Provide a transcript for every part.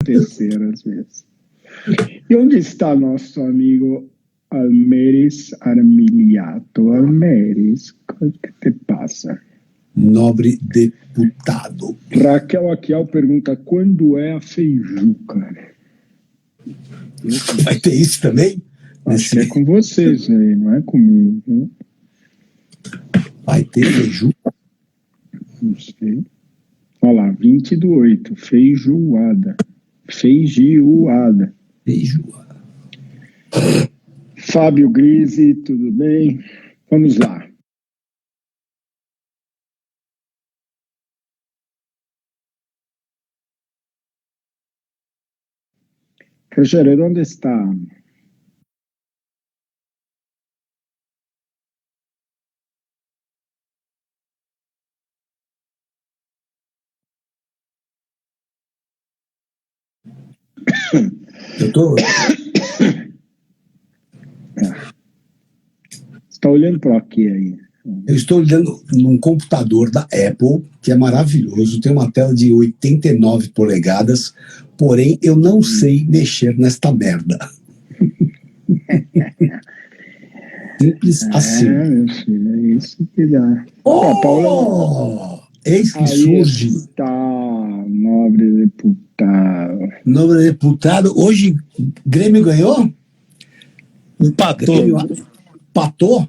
terceiras vezes. E onde está nosso amigo Almeris Armiliato? Almeris, o que te passa? Nobre deputado. Raquel Aquial pergunta, quando é a feijuca? Vai ter isso também? Acho que é com vocês aí, não é comigo. Né? Vai ter feijuca? Não sei. Olha lá, 20/8, feijoada. Feijoada. Feijoada. Fábio Grise, tudo bem? Vamos lá. Rogério, onde está? Eu tô... Você está olhando para quê aí? Eu estou olhando num computador da Apple, que é maravilhoso, tem uma tela de 89 polegadas, porém eu não sei mexer nesta merda. Simples assim. Meu filho, é isso que dá. Paula... Eis que surge. Está, nobre deputado. Nobre deputado. Hoje, Grêmio ganhou? Empatou. Empatou?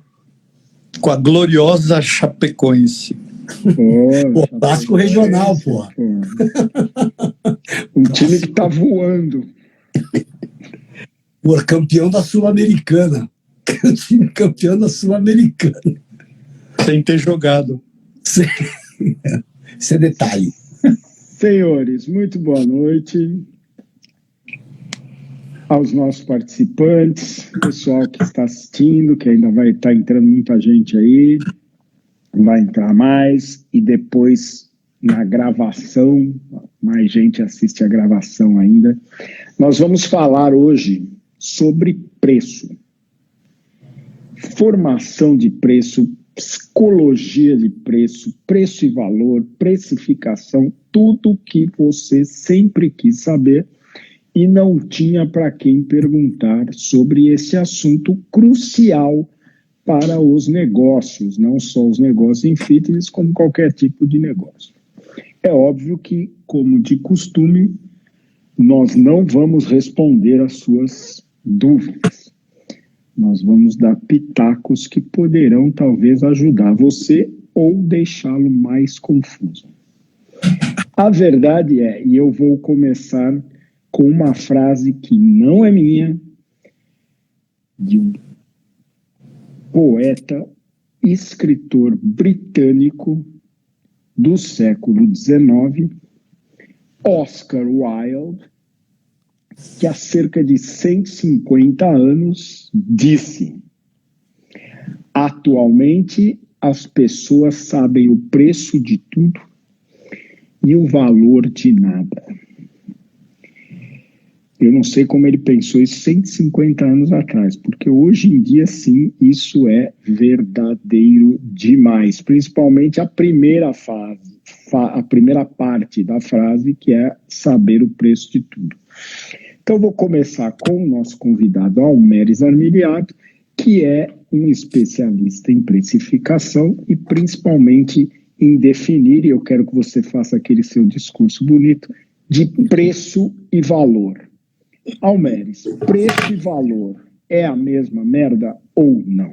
Com a gloriosa Chapecoense. Pô, clássico regional, pô. Um time que tá voando. Pô, campeão da Sul-Americana. O time campeão da Sul-Americana. Sem ter jogado. Esse é detalhe. Senhores, muito boa noite aos nossos participantes, pessoal que está assistindo, que ainda vai estar entrando muita gente aí, vai entrar mais, e depois na gravação, mais gente assiste a gravação ainda. Nós vamos falar hoje sobre preço, formação de preço, psicologia de preço, preço e valor, precificação, tudo que você sempre quis saber e não tinha para quem perguntar sobre esse assunto crucial para os negócios, não só os negócios em fitness, como qualquer tipo de negócio. É óbvio que, como de costume, nós não vamos responder às suas dúvidas. Nós vamos dar pitacos que poderão talvez ajudar você ou deixá-lo mais confuso. A verdade é, e eu vou começar com uma frase que não é minha, de um poeta, escritor britânico do século XIX, Oscar Wilde, que há cerca de 150 anos disse: atualmente as pessoas sabem o preço de tudo e o valor de nada. Eu não sei como ele pensou isso 150 anos atrás, porque hoje em dia, sim, isso é verdadeiro demais. Principalmente a primeira fase, a primeira parte da frase, que é saber o preço de tudo. Então, vou começar com o nosso convidado, Almeris Armiliato, que é um especialista em precificação e principalmente em definir, e eu quero que você faça aquele seu discurso bonito, de preço e valor. Almeris, preço e valor é a mesma merda ou não?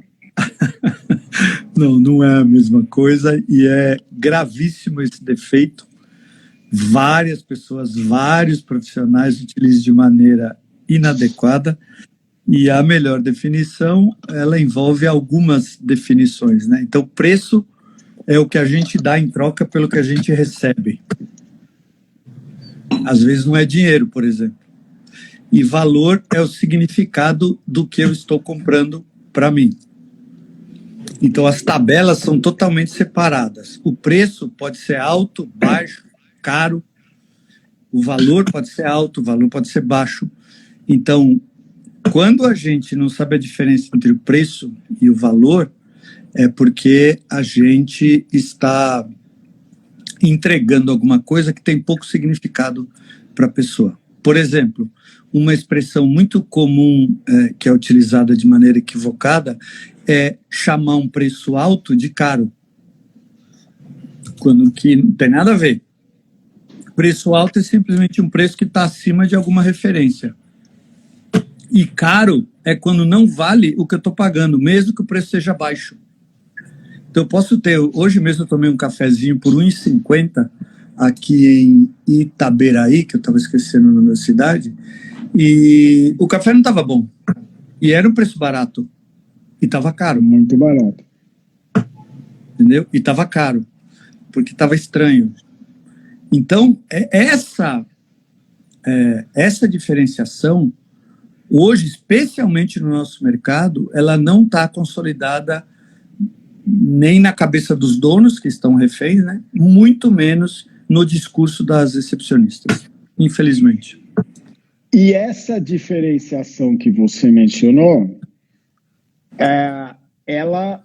Não, não é a mesma coisa e é gravíssimo esse defeito. Várias pessoas, vários profissionais utilizam de maneira inadequada e a melhor definição, ela envolve algumas definições, né? Então, preço é o que a gente dá em troca pelo que a gente recebe. Às vezes não é dinheiro, por exemplo. E valor é o significado do que eu estou comprando para mim. Então, as tabelas são totalmente separadas. O preço pode ser alto, baixo, caro. O valor pode ser alto, o valor pode ser baixo. Então, quando a gente não sabe a diferença entre o preço e o valor, é porque a gente está entregando alguma coisa que tem pouco significado para a pessoa. Por exemplo, uma expressão muito comum que é utilizada de maneira equivocada é chamar um preço alto de caro, quando que não tem nada a ver. Preço alto é simplesmente um preço que está acima de alguma referência. E caro é quando não vale o que eu estou pagando, mesmo que o preço seja baixo. Então, eu posso ter... Hoje mesmo eu tomei um cafezinho por R$1,50 aqui em Itaberaí, que eu estava esquecendo o nome da cidade, e o café não estava bom. E era um preço barato. E estava caro. Muito barato. Entendeu? E estava caro. Porque estava estranho. Então, essa diferenciação, hoje, especialmente no nosso mercado, ela não está consolidada nem na cabeça dos donos, que estão reféns, né? Muito menos no discurso das recepcionistas, infelizmente. E essa diferenciação que você mencionou, ela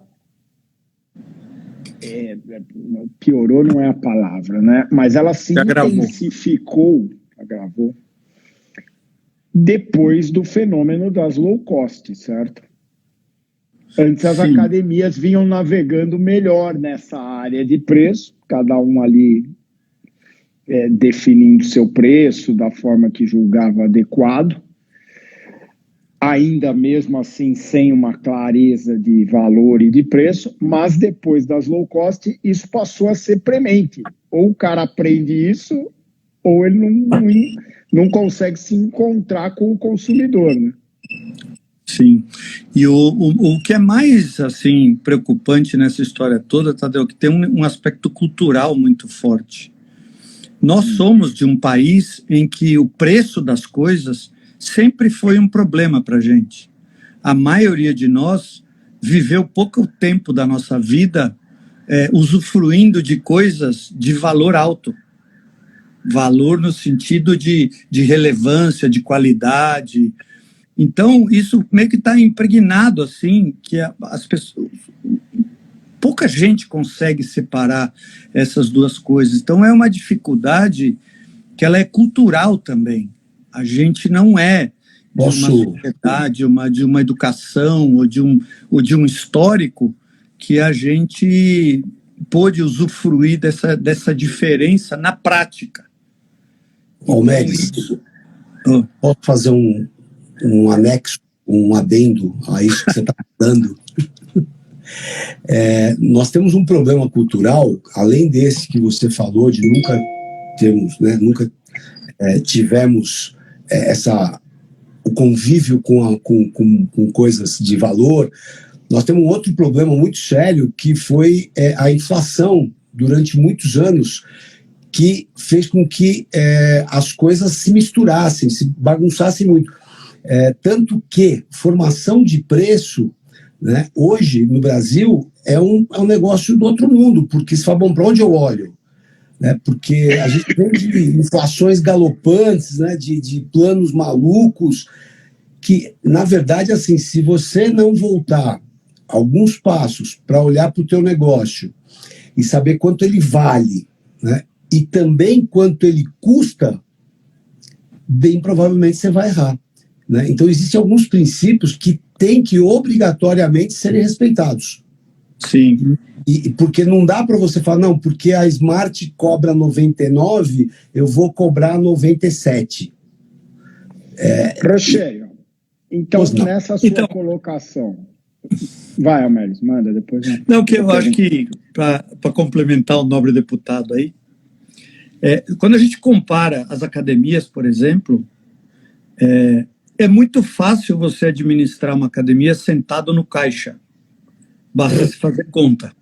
piorou, não é a palavra, né? Mas ela se intensificou, agravou, depois do fenômeno das low cost, certo? Antes as academias vinham navegando melhor nessa área de preço, cada um ali definindo seu preço da forma que julgava adequado, ainda mesmo assim sem uma clareza de valor e de preço, mas depois das low cost isso passou a ser premente. Ou o cara aprende isso, ou ele não consegue se encontrar com o consumidor, né? Sim. E o que é mais assim preocupante nessa história toda, Tadeu, que tem um aspecto cultural muito forte. Nós somos de um país em que o preço das coisas sempre foi um problema para a gente. A maioria de nós viveu pouco tempo da nossa vida usufruindo de coisas de valor alto. Valor no sentido de relevância, de qualidade. Então, isso meio que está impregnado, assim, que as pessoas... Pouca gente consegue separar essas duas coisas. Então, é uma dificuldade que ela é cultural também. A gente não é de uma sociedade, de uma educação ou de um histórico que a gente pôde usufruir dessa diferença na prática. Médici, posso fazer um anexo, um adendo a isso que você está falando? Nós temos um problema cultural, além desse que você falou, de nunca tivemos o convívio com coisas de valor. Nós temos um outro problema muito sério, que foi a inflação durante muitos anos, que fez com que as coisas se misturassem, se bagunçassem muito. Tanto que formação de preço, né, hoje no Brasil é um negócio do outro mundo, porque se fala, bom, para onde eu olho? Né, porque a gente tem de inflações galopantes, né, de planos malucos, que, na verdade, assim, se você não voltar alguns passos para olhar para o teu negócio e saber quanto ele vale, né, e também quanto ele custa, bem provavelmente você vai errar. Né? Então, existem alguns princípios que têm que obrigatoriamente serem respeitados. Sim. E porque não dá para você falar, não, porque a Smart cobra 99, eu vou cobrar 97. Rocheio, então, nessa sua colocação... Vai, Amélis, manda depois. Não, que eu acho que, para complementar o nobre deputado aí, quando a gente compara as academias, por exemplo, é muito fácil você administrar uma academia sentado no caixa. Basta se fazer conta.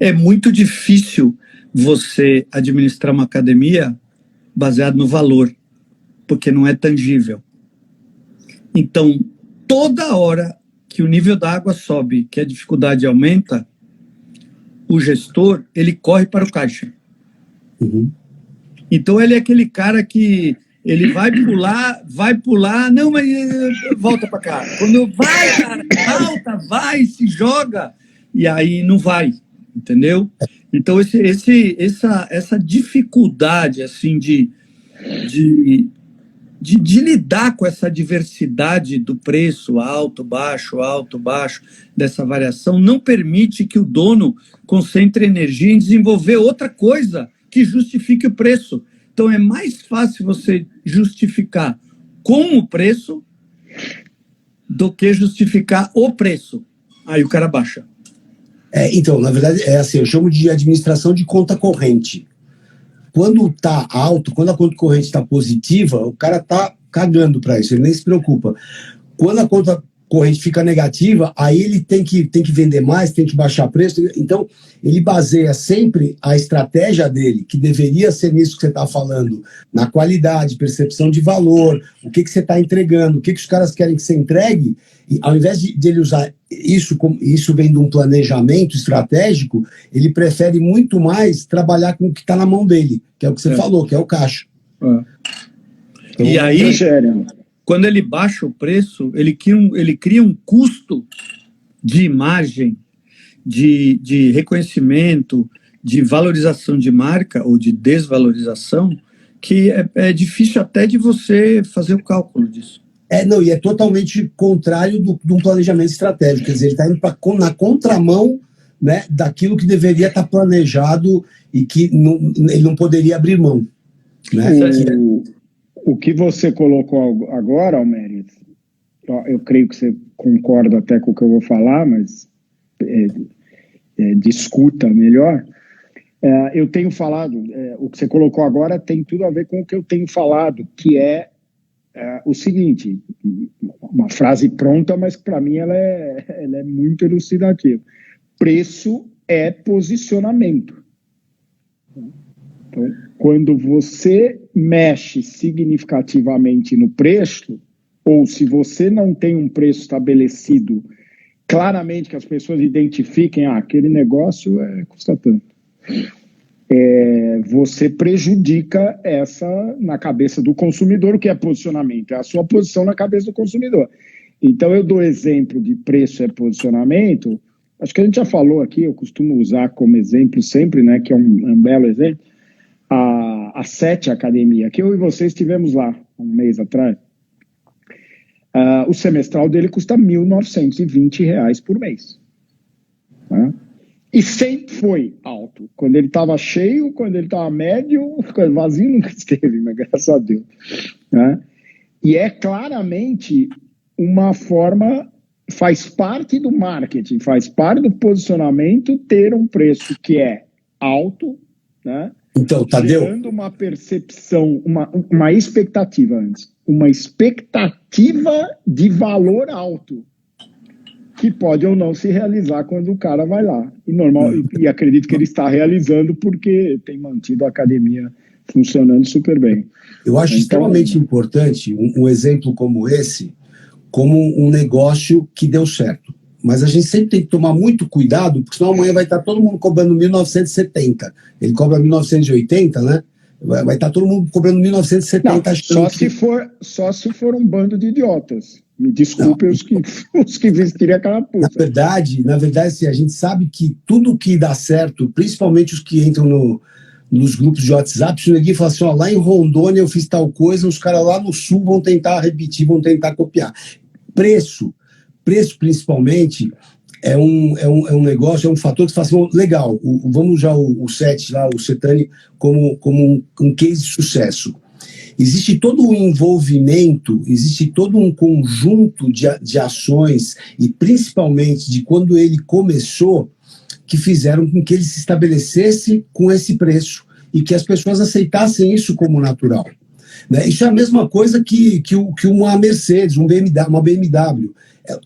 É muito difícil você administrar uma academia baseado no valor, porque não é tangível. Então, toda hora que o nível da água sobe, que a dificuldade aumenta, o gestor, ele corre para o caixa. Uhum. Então, ele é aquele cara que ele vai pular, não, mas volta para cá. Quando vai, cara, volta, vai, se joga, e aí não vai, entendeu? Então, essa dificuldade, assim, de de lidar com essa diversidade do preço alto, baixo, dessa variação, não permite que o dono concentre energia em desenvolver outra coisa que justifique o preço. Então, é mais fácil você justificar com o preço do que justificar o preço. Aí o cara baixa. Então, na verdade, é assim, eu chamo de administração de conta corrente. Quando está alto, quando a conta corrente está positiva, o cara está cagando para isso, ele nem se preocupa. Quando a conta corrente fica negativa, aí ele tem que vender mais, tem que baixar preço. Então, ele baseia sempre a estratégia dele, que deveria ser nisso que você está falando, na qualidade, percepção de valor, o que você está entregando, o que os caras querem que você entregue, e ao invés de ele usar isso, isso vem de um planejamento estratégico, ele prefere muito mais trabalhar com o que está na mão dele, que é o que você falou, que é o caixa. Então, e aí, quando ele baixa o preço, ele cria um custo de imagem, de reconhecimento, de valorização de marca ou de desvalorização, que é difícil até de você fazer o cálculo disso. E é totalmente contrário de um planejamento estratégico, quer dizer, ele está indo na contramão, né, daquilo que deveria estar planejado e que ele não poderia abrir mão. Né? O que você colocou agora, Almeida, eu creio que você concorda até com o que eu vou falar, mas discuta melhor. Eu tenho falado, o que você colocou agora tem tudo a ver com o que eu tenho falado, que é o seguinte, uma frase pronta, mas para mim ela é muito elucidativa. Preço é posicionamento. Então, quando você mexe significativamente no preço, ou se você não tem um preço estabelecido claramente que as pessoas identifiquem, aquele negócio custa tanto. Você prejudica na cabeça do consumidor, o que é posicionamento, é a sua posição na cabeça do consumidor. Então, eu dou exemplo de preço é posicionamento, acho que a gente já falou aqui, eu costumo usar como exemplo sempre, né, que é um belo exemplo, a Sete Academia, que eu e você estivemos lá um mês atrás. O semestral dele custa R$ 1.920 por mês. Né? E sempre foi alto. Quando ele estava cheio, quando ele estava médio, vazio nunca esteve, mas graças a Deus. Né? E é claramente uma forma, faz parte do marketing, faz parte do posicionamento ter um preço que é alto, né? Então, Tadeu, gerando uma percepção, uma expectativa antes, uma expectativa de valor alto, que pode ou não se realizar quando o cara vai lá. E acredito que ele está realizando porque tem mantido a academia funcionando super bem. Eu acho extremamente importante um exemplo como esse, como um negócio que deu certo. Mas a gente sempre tem que tomar muito cuidado, porque senão amanhã vai estar todo mundo cobrando 1.970. Ele cobra 1.980, né? Vai estar todo mundo cobrando 1.970. Só se for um bando de idiotas. Me desculpem os que vestiriam aquela puta. Na verdade, assim, a gente sabe que tudo que dá certo, principalmente os que entram nos grupos de WhatsApp, se ninguém fala assim, lá em Rondônia eu fiz tal coisa, os caras lá no Sul vão tentar repetir, vão tentar copiar. Preço principalmente é um negócio, é um fator que você fala assim, legal, vamos usar o SET lá, o Cetani, como um case de sucesso. Existe todo um envolvimento, existe todo um conjunto de ações, e principalmente de quando ele começou, que fizeram com que ele se estabelecesse com esse preço e que as pessoas aceitassem isso como natural. Né? Isso é a mesma coisa que uma Mercedes, uma BMW.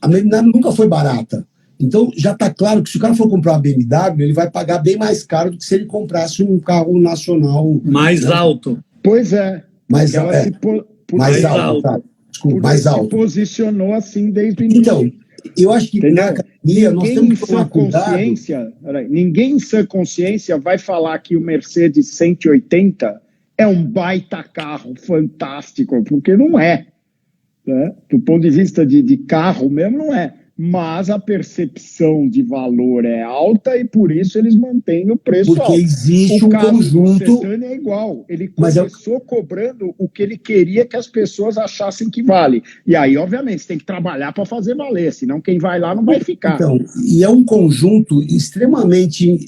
A BMW nunca foi barata. Então, já está claro que se o cara for comprar uma BMW, ele vai pagar bem mais caro do que se ele comprasse um carro nacional. Mais alto. Pois é. Mais alto. Tá? Desculpa, mais alto. Se posicionou assim desde o início. Então, eu acho que na academia nós temos que tomar cuidado. Ninguém em sã consciência vai falar que o Mercedes 180 é um baita carro fantástico, porque não é. Né? Do ponto de vista de carro mesmo, não é. mas a percepção de valor é alta e por isso eles mantêm o preço Porque alto. existe O um caso conjunto. do Cetânia é igual. Ele Mas começou cobrando o que ele queria que as pessoas achassem que vale. E aí, obviamente, você tem que trabalhar para fazer valer, senão quem vai lá não vai ficar. Então, e é um conjunto extremamente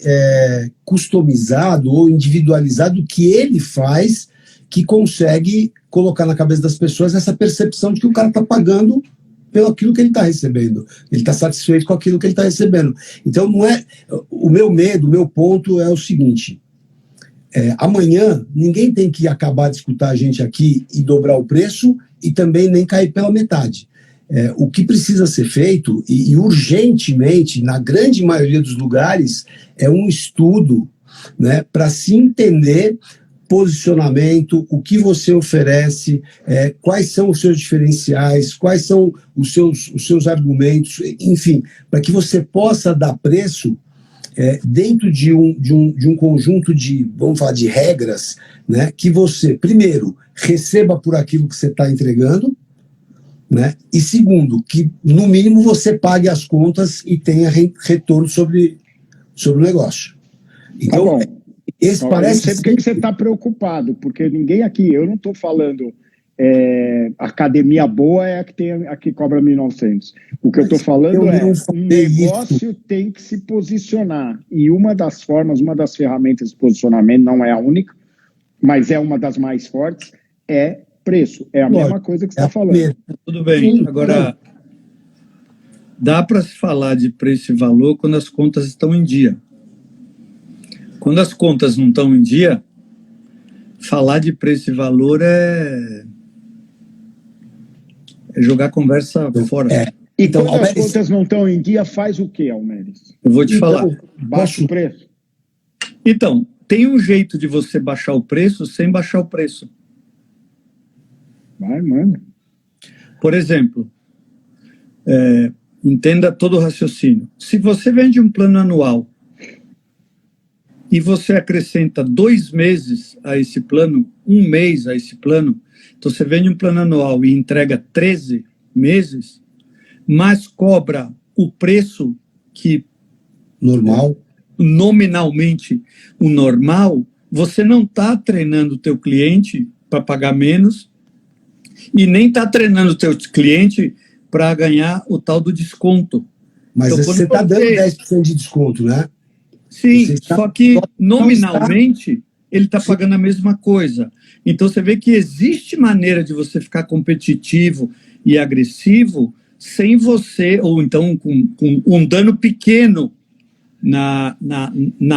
customizado ou individualizado que ele faz, que consegue colocar na cabeça das pessoas essa percepção de que o cara está pagando pelo aquilo que ele está recebendo. Ele está satisfeito com aquilo que ele está recebendo. Então, não é. O meu medo, o meu ponto é o seguinte: amanhã ninguém tem que acabar de escutar a gente aqui e dobrar o preço e também nem cair pela metade. O que precisa ser feito, e urgentemente, na grande maioria dos lugares, é um estudo, né, para se entender posicionamento, o que você oferece, quais são os seus diferenciais, quais são os seus argumentos, enfim, para que você possa dar preço dentro de um conjunto de, vamos falar, de regras, né, que você, primeiro, receba por aquilo que você está entregando, né, e segundo, que no mínimo você pague as contas e tenha retorno sobre o negócio. Então, esse parece. Eu sei porque que você está preocupado, porque ninguém aqui, eu não estou falando academia boa é a que cobra 1.900. O que eu estou falando um negócio tem que se posicionar. E uma das formas, uma das ferramentas de posicionamento, não é a única, mas é uma das mais fortes, é preço. É a mesma coisa que você está falando. Tudo bem. Agora, dá para se falar de preço e valor quando as contas estão em dia. Quando as contas não estão em dia, falar de preço e valor é jogar a conversa fora. E quando as contas não estão em dia, faz o quê, Almeres? Eu vou te falar. Baixa o preço? Então, tem um jeito de você baixar o preço sem baixar o preço. Vai, manda. Por exemplo, entenda todo o raciocínio. Se você vende um plano anual e você acrescenta 2 meses a esse plano, 1 mês a esse plano, então você vende um plano anual e entrega 13 meses, mas cobra o preço que normal, nominalmente o normal, você não está treinando o teu cliente para pagar menos e nem está treinando o teu cliente para ganhar o tal do desconto. Mas então, você está dando 10% de desconto, né? Sim, só que nominalmente ele está pagando a mesma coisa. Então você vê que existe maneira de você ficar competitivo e agressivo sem você, ou então com um dano pequeno na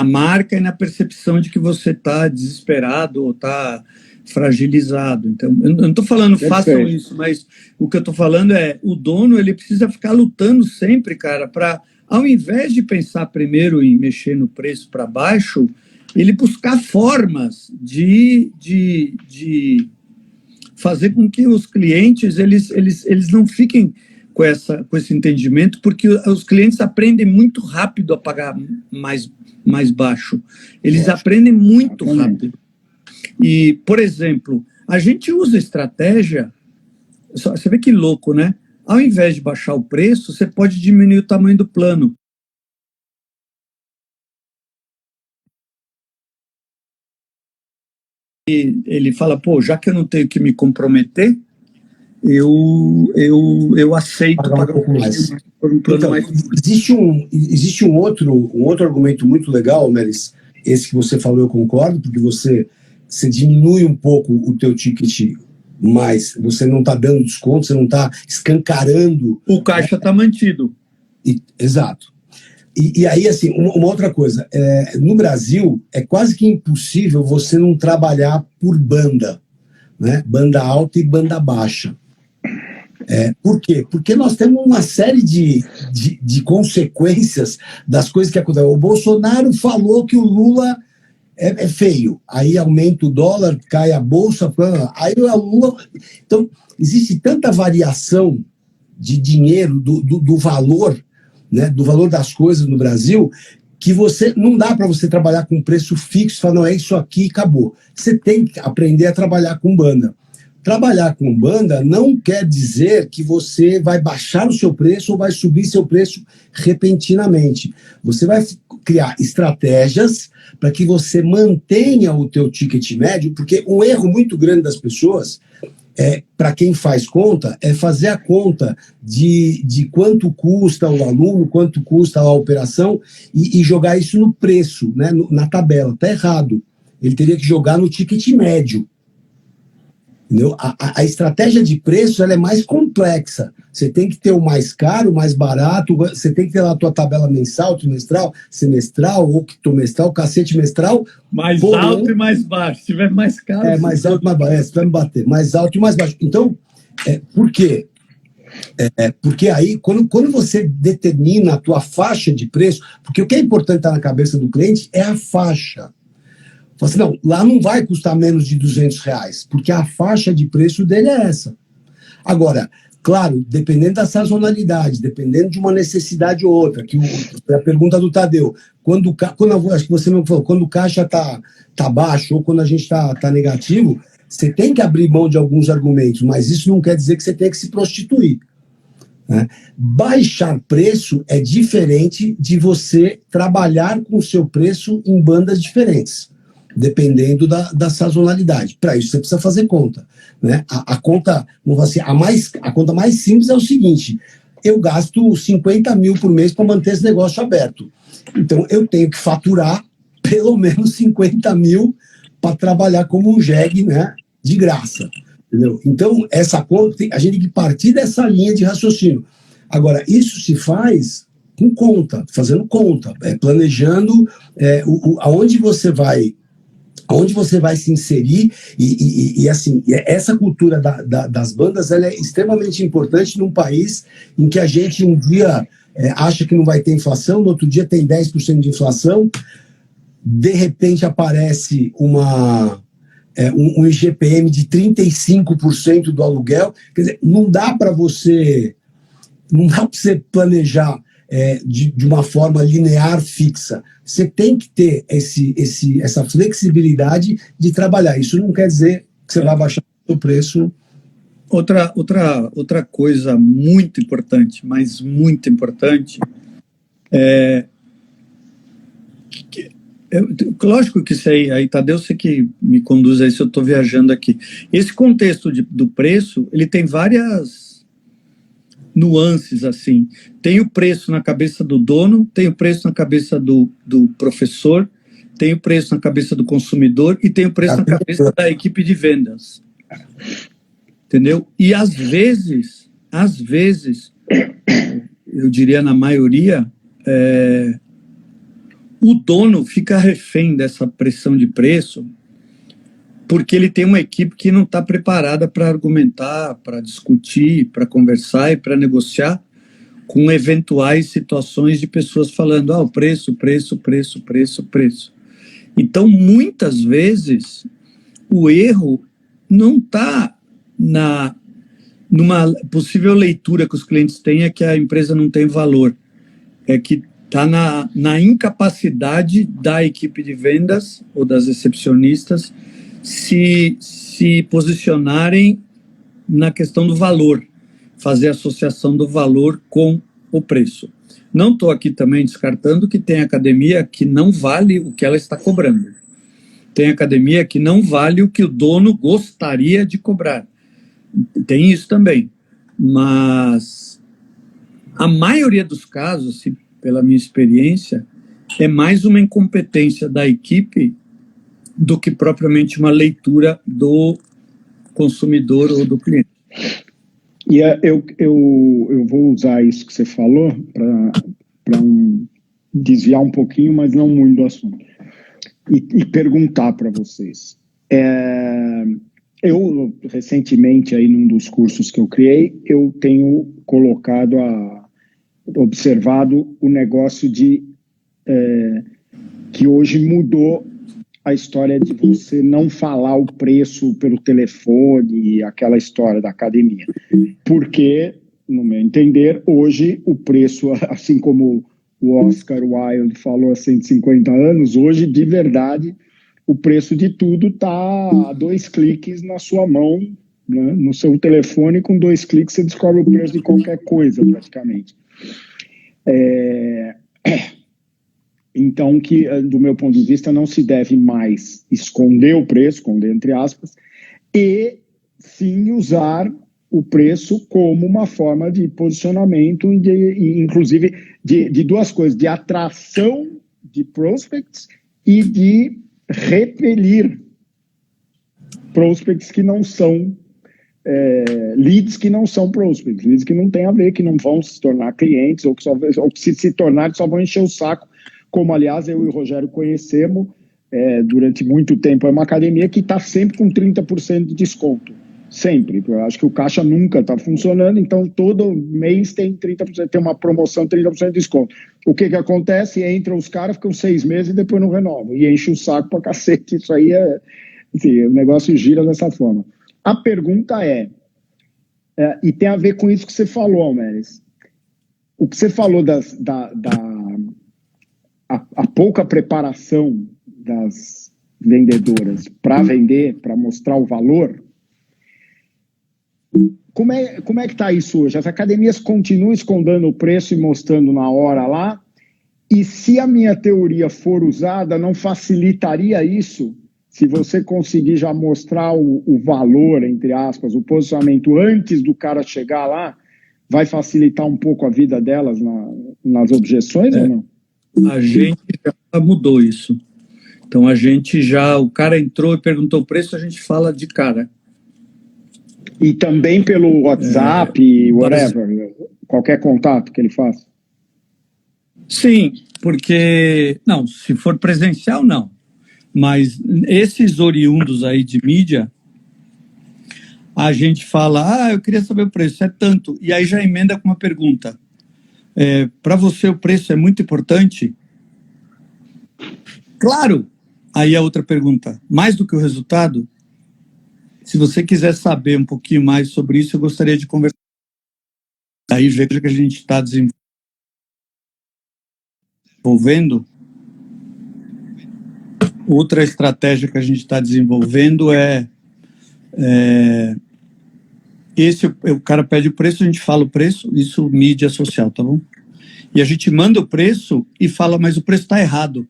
marca e na percepção de que você está desesperado ou está fragilizado. Então, eu não estou falando façam isso, mas o que eu estou falando é o dono ele precisa ficar lutando sempre, cara, para ao invés de pensar primeiro em mexer no preço para baixo, ele buscar formas de fazer com que os clientes eles não fiquem com esse entendimento, porque os clientes aprendem muito rápido a pagar mais baixo. Eles aprendem muito rápido. E, por exemplo, a gente usa estratégia, você vê que louco, né? Ao invés de baixar o preço, você pode diminuir o tamanho do plano. E ele fala, pô, já que eu não tenho que me comprometer, eu aceito pagar um pouco mais por um plano então, mais. Existe um outro argumento muito legal, Melis, esse que você falou, eu concordo, porque você diminui um pouco o teu ticket, mas você não está dando desconto, você não está escancarando. O caixa está mantido. Exato. E aí, assim, uma outra coisa, no Brasil é quase que impossível você não trabalhar por banda, né? Banda alta e banda baixa. Por quê? Porque nós temos uma série de consequências das coisas que acontecem. O Bolsonaro falou que o Lula é feio, aí aumenta o dólar, cai a bolsa, aí o Lula... Então, existe tanta variação de dinheiro, do valor, né, do valor das coisas no Brasil, que não dá para você trabalhar com preço fixo, falar, não, é isso aqui e acabou. Você tem que aprender a trabalhar com banda. trabalhar com banda não quer dizer que você vai baixar o seu preço ou vai subir seu preço repentinamente. Você vai criar estratégias para que você mantenha o teu ticket médio, porque um erro muito grande das pessoas, para quem faz conta, é fazer a conta de quanto custa o aluno, quanto custa a operação e jogar isso no preço, né, na tabela. Está errado. Ele teria que jogar no ticket médio. Entendeu? A estratégia de preço ela é mais complexa. Você tem que ter o mais caro, o mais barato, você tem que ter lá a tua tabela mensal, trimestral, semestral, octomestral, cacete mestral. Mais alto e mais baixo. Se tiver mais caro... mais alto e mais baixo. Você vai me bater. Mais alto e mais baixo. Então, por quê? Porque aí, quando você determina a tua faixa de preço, porque o que é importante estar na cabeça do cliente é a faixa. Assim, não, lá não vai custar menos de R$200, porque a faixa de preço dele é essa. Agora, claro, dependendo da sazonalidade, dependendo de uma necessidade ou outra, que a pergunta do Tadeu, acho que você mesmo falou, quando o caixa tá baixo ou quando a gente tá negativo, você tem que abrir mão de alguns argumentos, mas isso não quer dizer que você tem que se prostituir. Né? Baixar preço é diferente de você trabalhar com o seu preço em bandas diferentes, dependendo da sazonalidade. Para isso, você precisa fazer conta. Né? A conta, vamos assim, a conta mais simples é o seguinte: eu gasto 50 mil por mês para manter esse negócio aberto. Então, eu tenho que faturar pelo menos 50 mil para trabalhar como um jegue, né, de graça. Entendeu? Então, essa conta, a gente tem que partir dessa linha de raciocínio. Agora, isso se faz com conta, fazendo conta, planejando aonde você vai se inserir e assim, essa cultura das bandas ela é extremamente importante num país em que a gente um dia acha que não vai ter inflação, no outro dia tem 10% de inflação, de repente aparece um IGPM de 35% do aluguel. Quer dizer, não dá para você planejar de uma forma linear, fixa. Você tem que ter essa flexibilidade de trabalhar. Isso não quer dizer que você vai baixar o preço. Outra coisa muito importante, mas muito importante, lógico que isso aí, Tadeu, você que me conduz aí se eu estou viajando aqui. Esse contexto do preço, ele tem várias nuances, assim. Tem o preço na cabeça do dono, tem o preço na cabeça do professor, tem o preço na cabeça do consumidor e tem o preço na cabeça da equipe de vendas. Entendeu? E às vezes, eu diria na maioria, o dono fica refém dessa pressão de preço porque ele tem uma equipe que não está preparada para argumentar, para discutir, para conversar e para negociar com eventuais situações de pessoas falando o preço. Então, muitas vezes, o erro não está numa possível leitura que os clientes têm, é que a empresa não tem valor. É que está na incapacidade da equipe de vendas ou das recepcionistas se posicionarem na questão do valor, fazer associação do valor com o preço. Não estou aqui também descartando que tem academia que não vale o que ela está cobrando. Tem academia que não vale o que o dono gostaria de cobrar. Tem isso também. Mas a maioria dos casos, pela minha experiência, é mais uma incompetência da equipe do que propriamente uma leitura do consumidor ou do cliente. E eu vou usar isso que você falou para desviar um pouquinho, mas não muito do assunto. E perguntar para vocês. Eu, recentemente, aí, num dos cursos que eu criei, eu tenho observado o negócio que hoje mudou a história de você não falar o preço pelo telefone, aquela história da academia. Porque, no meu entender, hoje o preço, assim como o Oscar Wilde falou há 150 anos, hoje, de verdade, o preço de tudo está a 2 cliques na sua mão, né? No seu telefone, com 2 cliques, você descobre o preço de qualquer coisa, praticamente. Então, que, do meu ponto de vista, não se deve mais esconder o preço, esconder entre aspas, e sim usar o preço como uma forma de posicionamento e inclusive, de 2 coisas, de atração de prospects e de repelir prospects que não são leads que não são prospects, leads que não tem a ver, que não vão se tornar clientes ou que se tornarem só vão encher o saco, como aliás eu e o Rogério conhecemos durante muito tempo. É uma academia que está sempre com 30% de desconto, sempre. Eu acho que o caixa nunca está funcionando, então todo mês tem 30%, tem uma promoção 30% de desconto. O que acontece? Entra os caras, ficam 6 meses e depois não renovam, e enche o saco pra cacete. Isso aí enfim, o negócio gira dessa forma. A pergunta e tem a ver com isso que você falou, Almeres. O que você falou a pouca preparação das vendedoras para vender, para mostrar o valor. Como é que está isso hoje? As academias continuam escondendo o preço e mostrando na hora lá? E se a minha teoria for usada, não facilitaria isso? Se você conseguir já mostrar o valor, entre aspas, o posicionamento antes do cara chegar lá, vai facilitar um pouco a vida delas nas objeções ou não? A gente já mudou isso. Então o cara entrou e perguntou o preço, a gente fala de cara. E também pelo WhatsApp, whatever, qualquer contato que ele faça? Sim, porque... Não, se for presencial, não. Mas esses oriundos aí de mídia, a gente fala, eu queria saber o preço, é tanto. E aí já emenda com uma pergunta. Para você o preço é muito importante? Claro! Aí a outra pergunta, mais do que o resultado? Se você quiser saber um pouquinho mais sobre isso, eu gostaria de conversar. Aí veja que a gente está desenvolvendo. Outra estratégia que a gente está desenvolvendo o cara pede o preço, a gente fala o preço, isso mídia social, tá bom? E a gente manda o preço e fala, mas o preço está errado.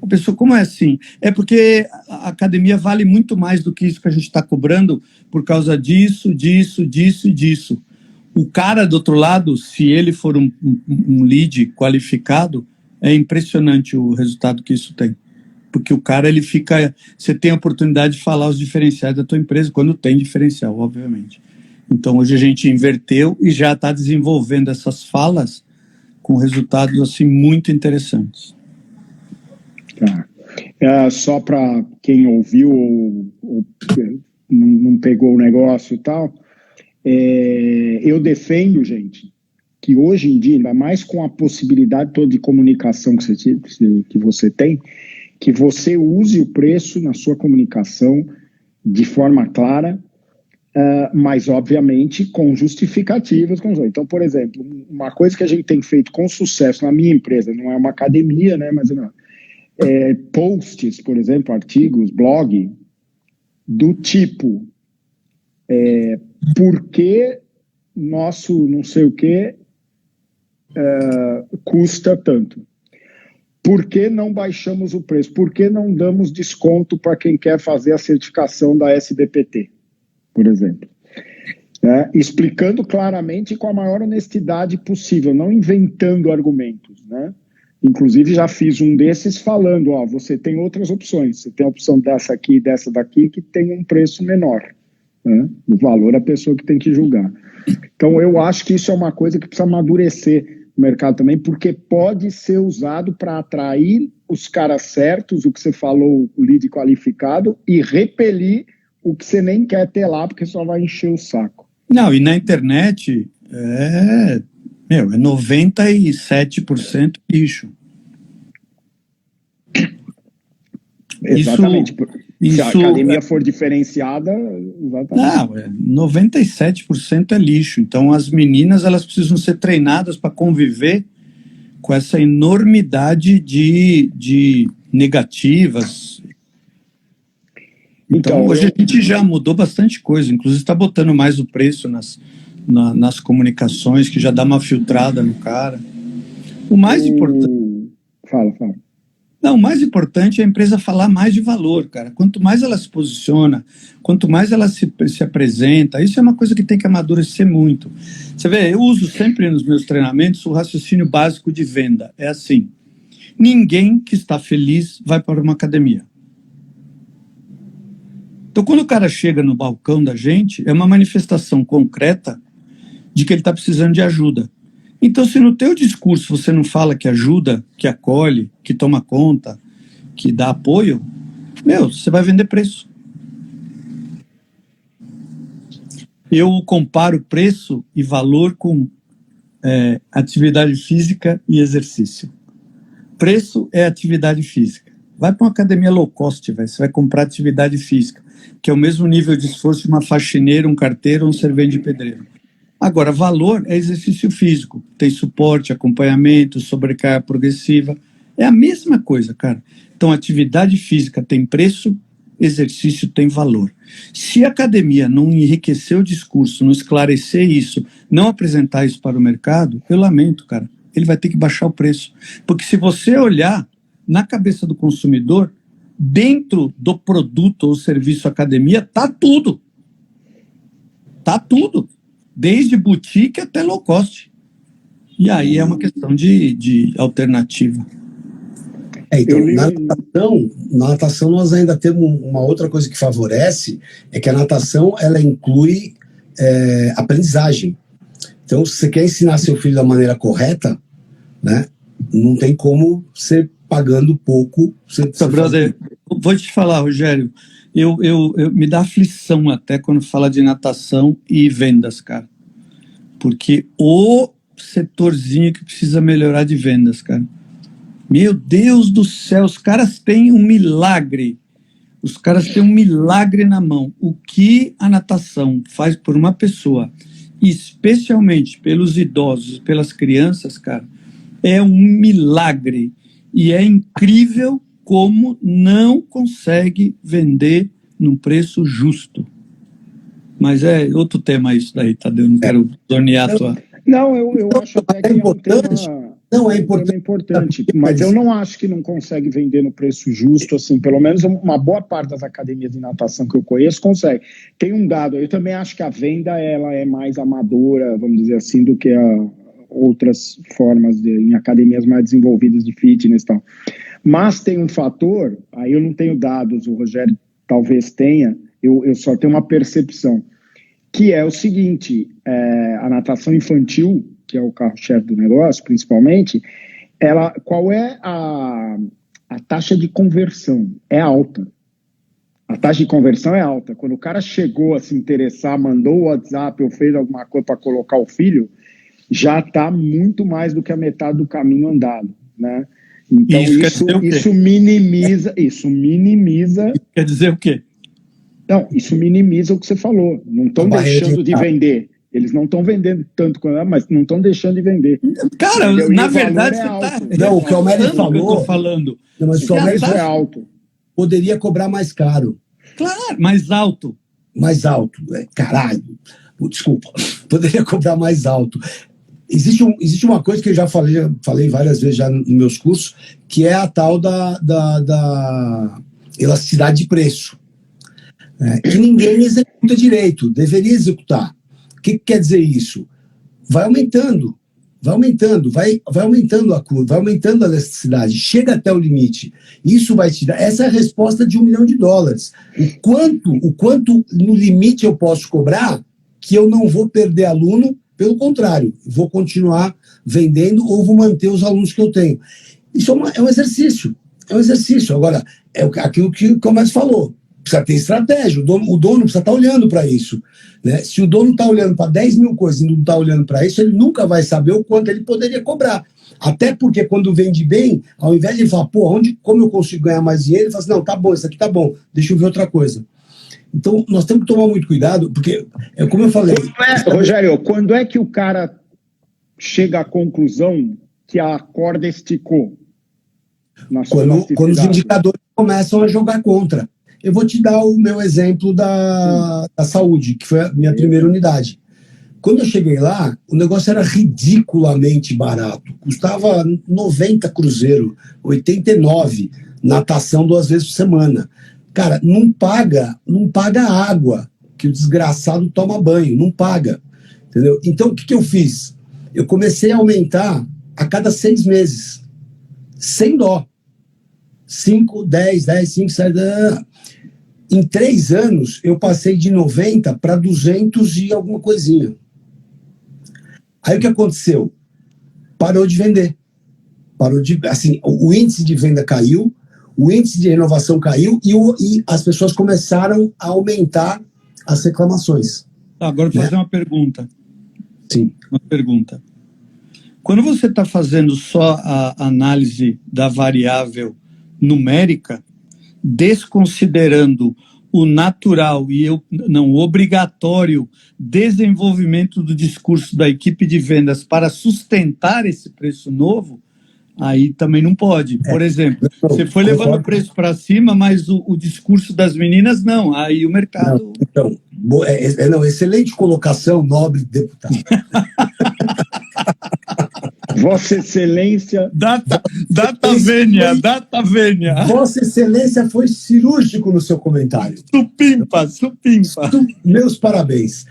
A pessoa, como é assim? É porque a academia vale muito mais do que isso que a gente está cobrando por causa disso, disso, disso e disso. O cara do outro lado, se ele for um lead qualificado, é impressionante o resultado que isso tem. Porque o cara, ele fica... Você tem a oportunidade de falar os diferenciais da tua empresa, quando tem diferencial, obviamente. Então, hoje a gente inverteu e já está desenvolvendo essas falas com resultados, assim, muito interessantes. Tá. Só para quem ouviu ou não pegou o negócio e tal, eu defendo, gente, que hoje em dia, ainda mais com a possibilidade toda de comunicação que você tem, que você use o preço na sua comunicação de forma clara, mas, obviamente, com justificativas. Então, por exemplo, uma coisa que a gente tem feito com sucesso na minha empresa, não é uma academia, né, mas posts, por exemplo, artigos, blog, do tipo por que nosso não sei o que custa tanto? Por que não baixamos o preço? Por que não damos desconto para quem quer fazer a certificação da SBPT, por exemplo? Explicando claramente e com a maior honestidade possível, não inventando argumentos, né? Inclusive, já fiz um desses falando, você tem outras opções, você tem a opção dessa aqui e dessa daqui que tem um preço menor, né? O valor é a pessoa que tem que julgar. Então, eu acho que isso é uma coisa que precisa amadurecer no mercado também, porque pode ser usado para atrair os caras certos, o que você falou, o lead qualificado, e repelir o que você nem quer ter lá, porque só vai encher o saco. Não, e na internet é 97% lixo. Exatamente. Se a academia for diferenciada, exatamente. Não, 97% é lixo. Então, as meninas, elas precisam ser treinadas para conviver com essa enormidade de negativas. Então hoje a gente já mudou bastante coisa, inclusive está botando mais o preço nas comunicações, que já dá uma filtrada no cara. O mais importante... Fala. Não, o mais importante é a empresa falar mais de valor, cara. Quanto mais ela se posiciona, quanto mais ela se apresenta, isso é uma coisa que tem que amadurecer muito. Você vê, eu uso sempre nos meus treinamentos o raciocínio básico de venda. É assim, ninguém que está feliz vai para uma academia. Então, quando o cara chega no balcão da gente, é uma manifestação concreta de que ele está precisando de ajuda. Então, se no teu discurso você não fala que ajuda, que acolhe, que toma conta, que dá apoio, você vai vender preço. Eu comparo preço e valor com atividade física e exercício. Preço é atividade física. Vai para uma academia low cost, você vai comprar atividade física, que é o mesmo nível de esforço de uma faxineira, um carteiro ou um servente de pedreiro. Agora, valor é exercício físico. Tem suporte, acompanhamento, sobrecarga progressiva. É a mesma coisa, cara. Então, atividade física tem preço, exercício tem valor. Se a academia não enriquecer o discurso, não esclarecer isso, não apresentar isso para o mercado, eu lamento, cara. Ele vai ter que baixar o preço. Porque se você olhar na cabeça do consumidor, dentro do produto ou serviço academia, tá tudo. Tá tudo. Desde boutique até low cost. E aí é uma questão de alternativa. Então, na natação nós ainda temos uma outra coisa que favorece, é que a natação ela inclui aprendizagem. Então, se você quer ensinar seu filho da maneira correta, né, não tem como você pagando pouco. Brother, vou te falar, Rogério, eu me dá aflição até quando fala de natação e vendas, cara. Porque o setorzinho que precisa melhorar de vendas, cara. Meu Deus do céu, os caras têm um milagre. Os caras têm um milagre na mão. O que a natação faz por uma pessoa, especialmente pelos idosos, pelas crianças, cara, é um milagre. E é incrível como não consegue vender num preço justo. Mas é outro tema isso daí, Tadeu. Não quero tornear a tua... Não, eu acho até que é importante. É importante, mas eu não acho que não consegue vender no preço justo, assim, pelo menos uma boa parte das academias de natação que eu conheço consegue. Tem um dado, eu também acho que a venda ela é mais amadora, vamos dizer assim, do que outras formas em academias mais desenvolvidas de fitness e tal. Mas tem um fator, aí eu não tenho dados, o Rogério talvez tenha, eu só tenho uma percepção, que é o seguinte, a natação infantil, que é o carro-chefe do negócio, principalmente, qual é a taxa de conversão? É alta. A taxa de conversão é alta. Quando o cara chegou a se interessar, mandou o WhatsApp ou fez alguma coisa para colocar o filho, já está muito mais do que a metade do caminho andado, né? Então isso minimiza. Quer dizer o quê? Não, isso minimiza o que você falou. Não estão deixando de vender. Eles não estão vendendo tanto quanto, mas não estão deixando de vender. Cara, na verdade, você está... Não, o que o Almério falou... eu tô falando. Não, mas o Almério é alto. Poderia cobrar mais caro. Claro, mais alto. Mais alto. Caralho. Desculpa. Poderia cobrar mais alto. Existe uma coisa que eu já falei várias vezes já nos meus cursos, que é a tal da elasticidade de preço. Que ninguém executa direito. Deveria executar. O que quer dizer isso? Vai aumentando vai aumentando a curva, vai aumentando a elasticidade, chega até o limite. Isso vai te dar, essa é a resposta de $1 milhão. O quanto no limite eu posso cobrar que eu não vou perder aluno, pelo contrário, vou continuar vendendo ou vou manter os alunos que eu tenho. Isso é um exercício. Agora, é aquilo que o Comércio falou. Precisa ter estratégia, o dono precisa estar olhando para isso. Né? Se o dono está olhando para 10 mil coisas e não está olhando para isso, ele nunca vai saber o quanto ele poderia cobrar. Até porque quando vende bem, ao invés de ele falar, como eu consigo ganhar mais dinheiro, ele fala assim, não, tá bom, isso aqui tá bom, deixa eu ver outra coisa. Então, nós temos que tomar muito cuidado, porque, como eu falei... Rogério, quando é que o cara chega à conclusão que a corda esticou? Quando os indicadores começam a jogar contra. Eu vou te dar o meu exemplo da saúde, que foi a minha primeira unidade. Quando eu cheguei lá, o negócio era ridiculamente barato. Custava 90 cruzeiro, 89, natação 2 vezes por semana. Cara, não paga água, que o desgraçado toma banho, não paga. Entendeu? Então, o que eu fiz? Eu comecei a aumentar a cada 6 meses, sem dó. 5, 10, 5, 7... Em 3 anos, eu passei de 90 para 200 e alguma coisinha. Aí o que aconteceu? Parou de vender. O índice de venda caiu, o índice de renovação caiu e as pessoas começaram a aumentar as reclamações. Agora eu vou fazer uma pergunta. Sim. Uma pergunta. Quando você está fazendo só a análise da variável numérica, desconsiderando o natural e o obrigatório desenvolvimento do discurso da equipe de vendas para sustentar esse preço novo, aí também não pode. Por exemplo, você foi levando o preço para cima, mas o discurso das meninas não. Aí o mercado... Não, excelente colocação, nobre deputado. Vossa Excelência... Data vênia. Vossa Excelência foi cirúrgico no seu comentário. Supimpa. Meus parabéns.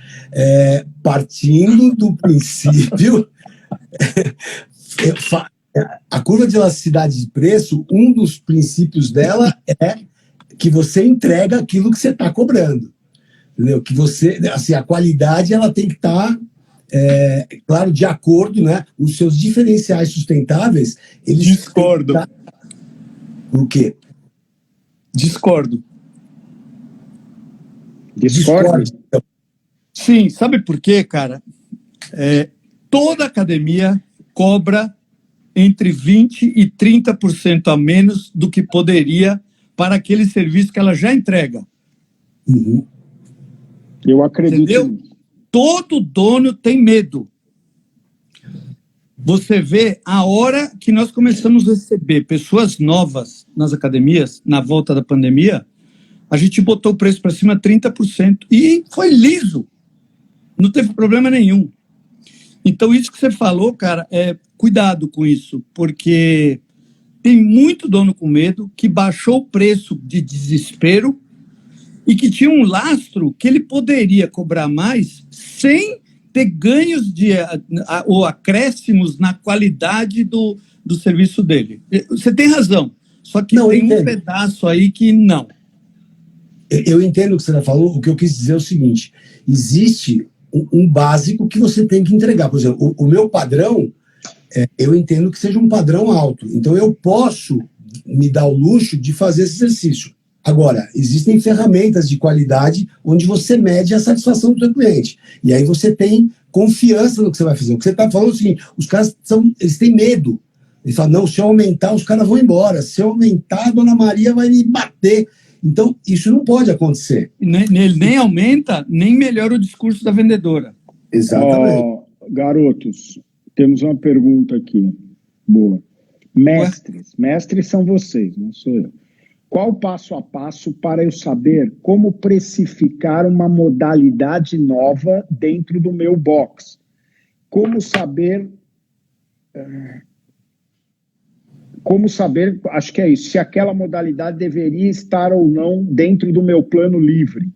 Partindo do princípio... A curva de elasticidade de preço, um dos princípios dela é que você entrega aquilo que você está cobrando. Entendeu? Que você, assim, a qualidade ela tem que estar... claro, de acordo, né? Os seus diferenciais sustentáveis, eles... Discordo. O quê? Discordo. Discordo? Sim, sabe por quê, cara? Toda academia cobra entre 20% e 30% a menos do que poderia para aquele serviço que ela já entrega. Uhum. Eu acredito. Entendeu? Todo dono tem medo. Você vê a hora que nós começamos a receber pessoas novas nas academias, na volta da pandemia, a gente botou o preço para cima 30% e foi liso. Não teve problema nenhum. Então, isso que você falou, cara, cuidado com isso, porque tem muito dono com medo que baixou o preço de desespero e que tinha um lastro que ele poderia cobrar mais sem ter ganhos ou acréscimos na qualidade do serviço dele. Você tem razão, só que tem um pedaço aí que não. Eu entendo o que você falou. O que eu quis dizer é o seguinte: existe um básico que você tem que entregar. Por exemplo, o meu padrão, eu entendo que seja um padrão alto. Então, eu posso me dar o luxo de fazer esse exercício. Agora, existem ferramentas de qualidade onde você mede a satisfação do seu cliente. E aí você tem confiança no que você vai fazer. O que você está falando é o seguinte: os caras eles têm medo. Eles falam, não, se eu aumentar, os caras vão embora. Se eu aumentar, a Dona Maria vai me bater. Então, isso não pode acontecer. Ele nem aumenta, nem melhora o discurso da vendedora. Exatamente. Garotos, temos uma pergunta aqui. Boa. Mestres são vocês, não sou eu. Qual o passo a passo para eu saber como precificar uma modalidade nova dentro do meu box? Como saber, acho que é isso, se aquela modalidade deveria estar ou não dentro do meu plano livre?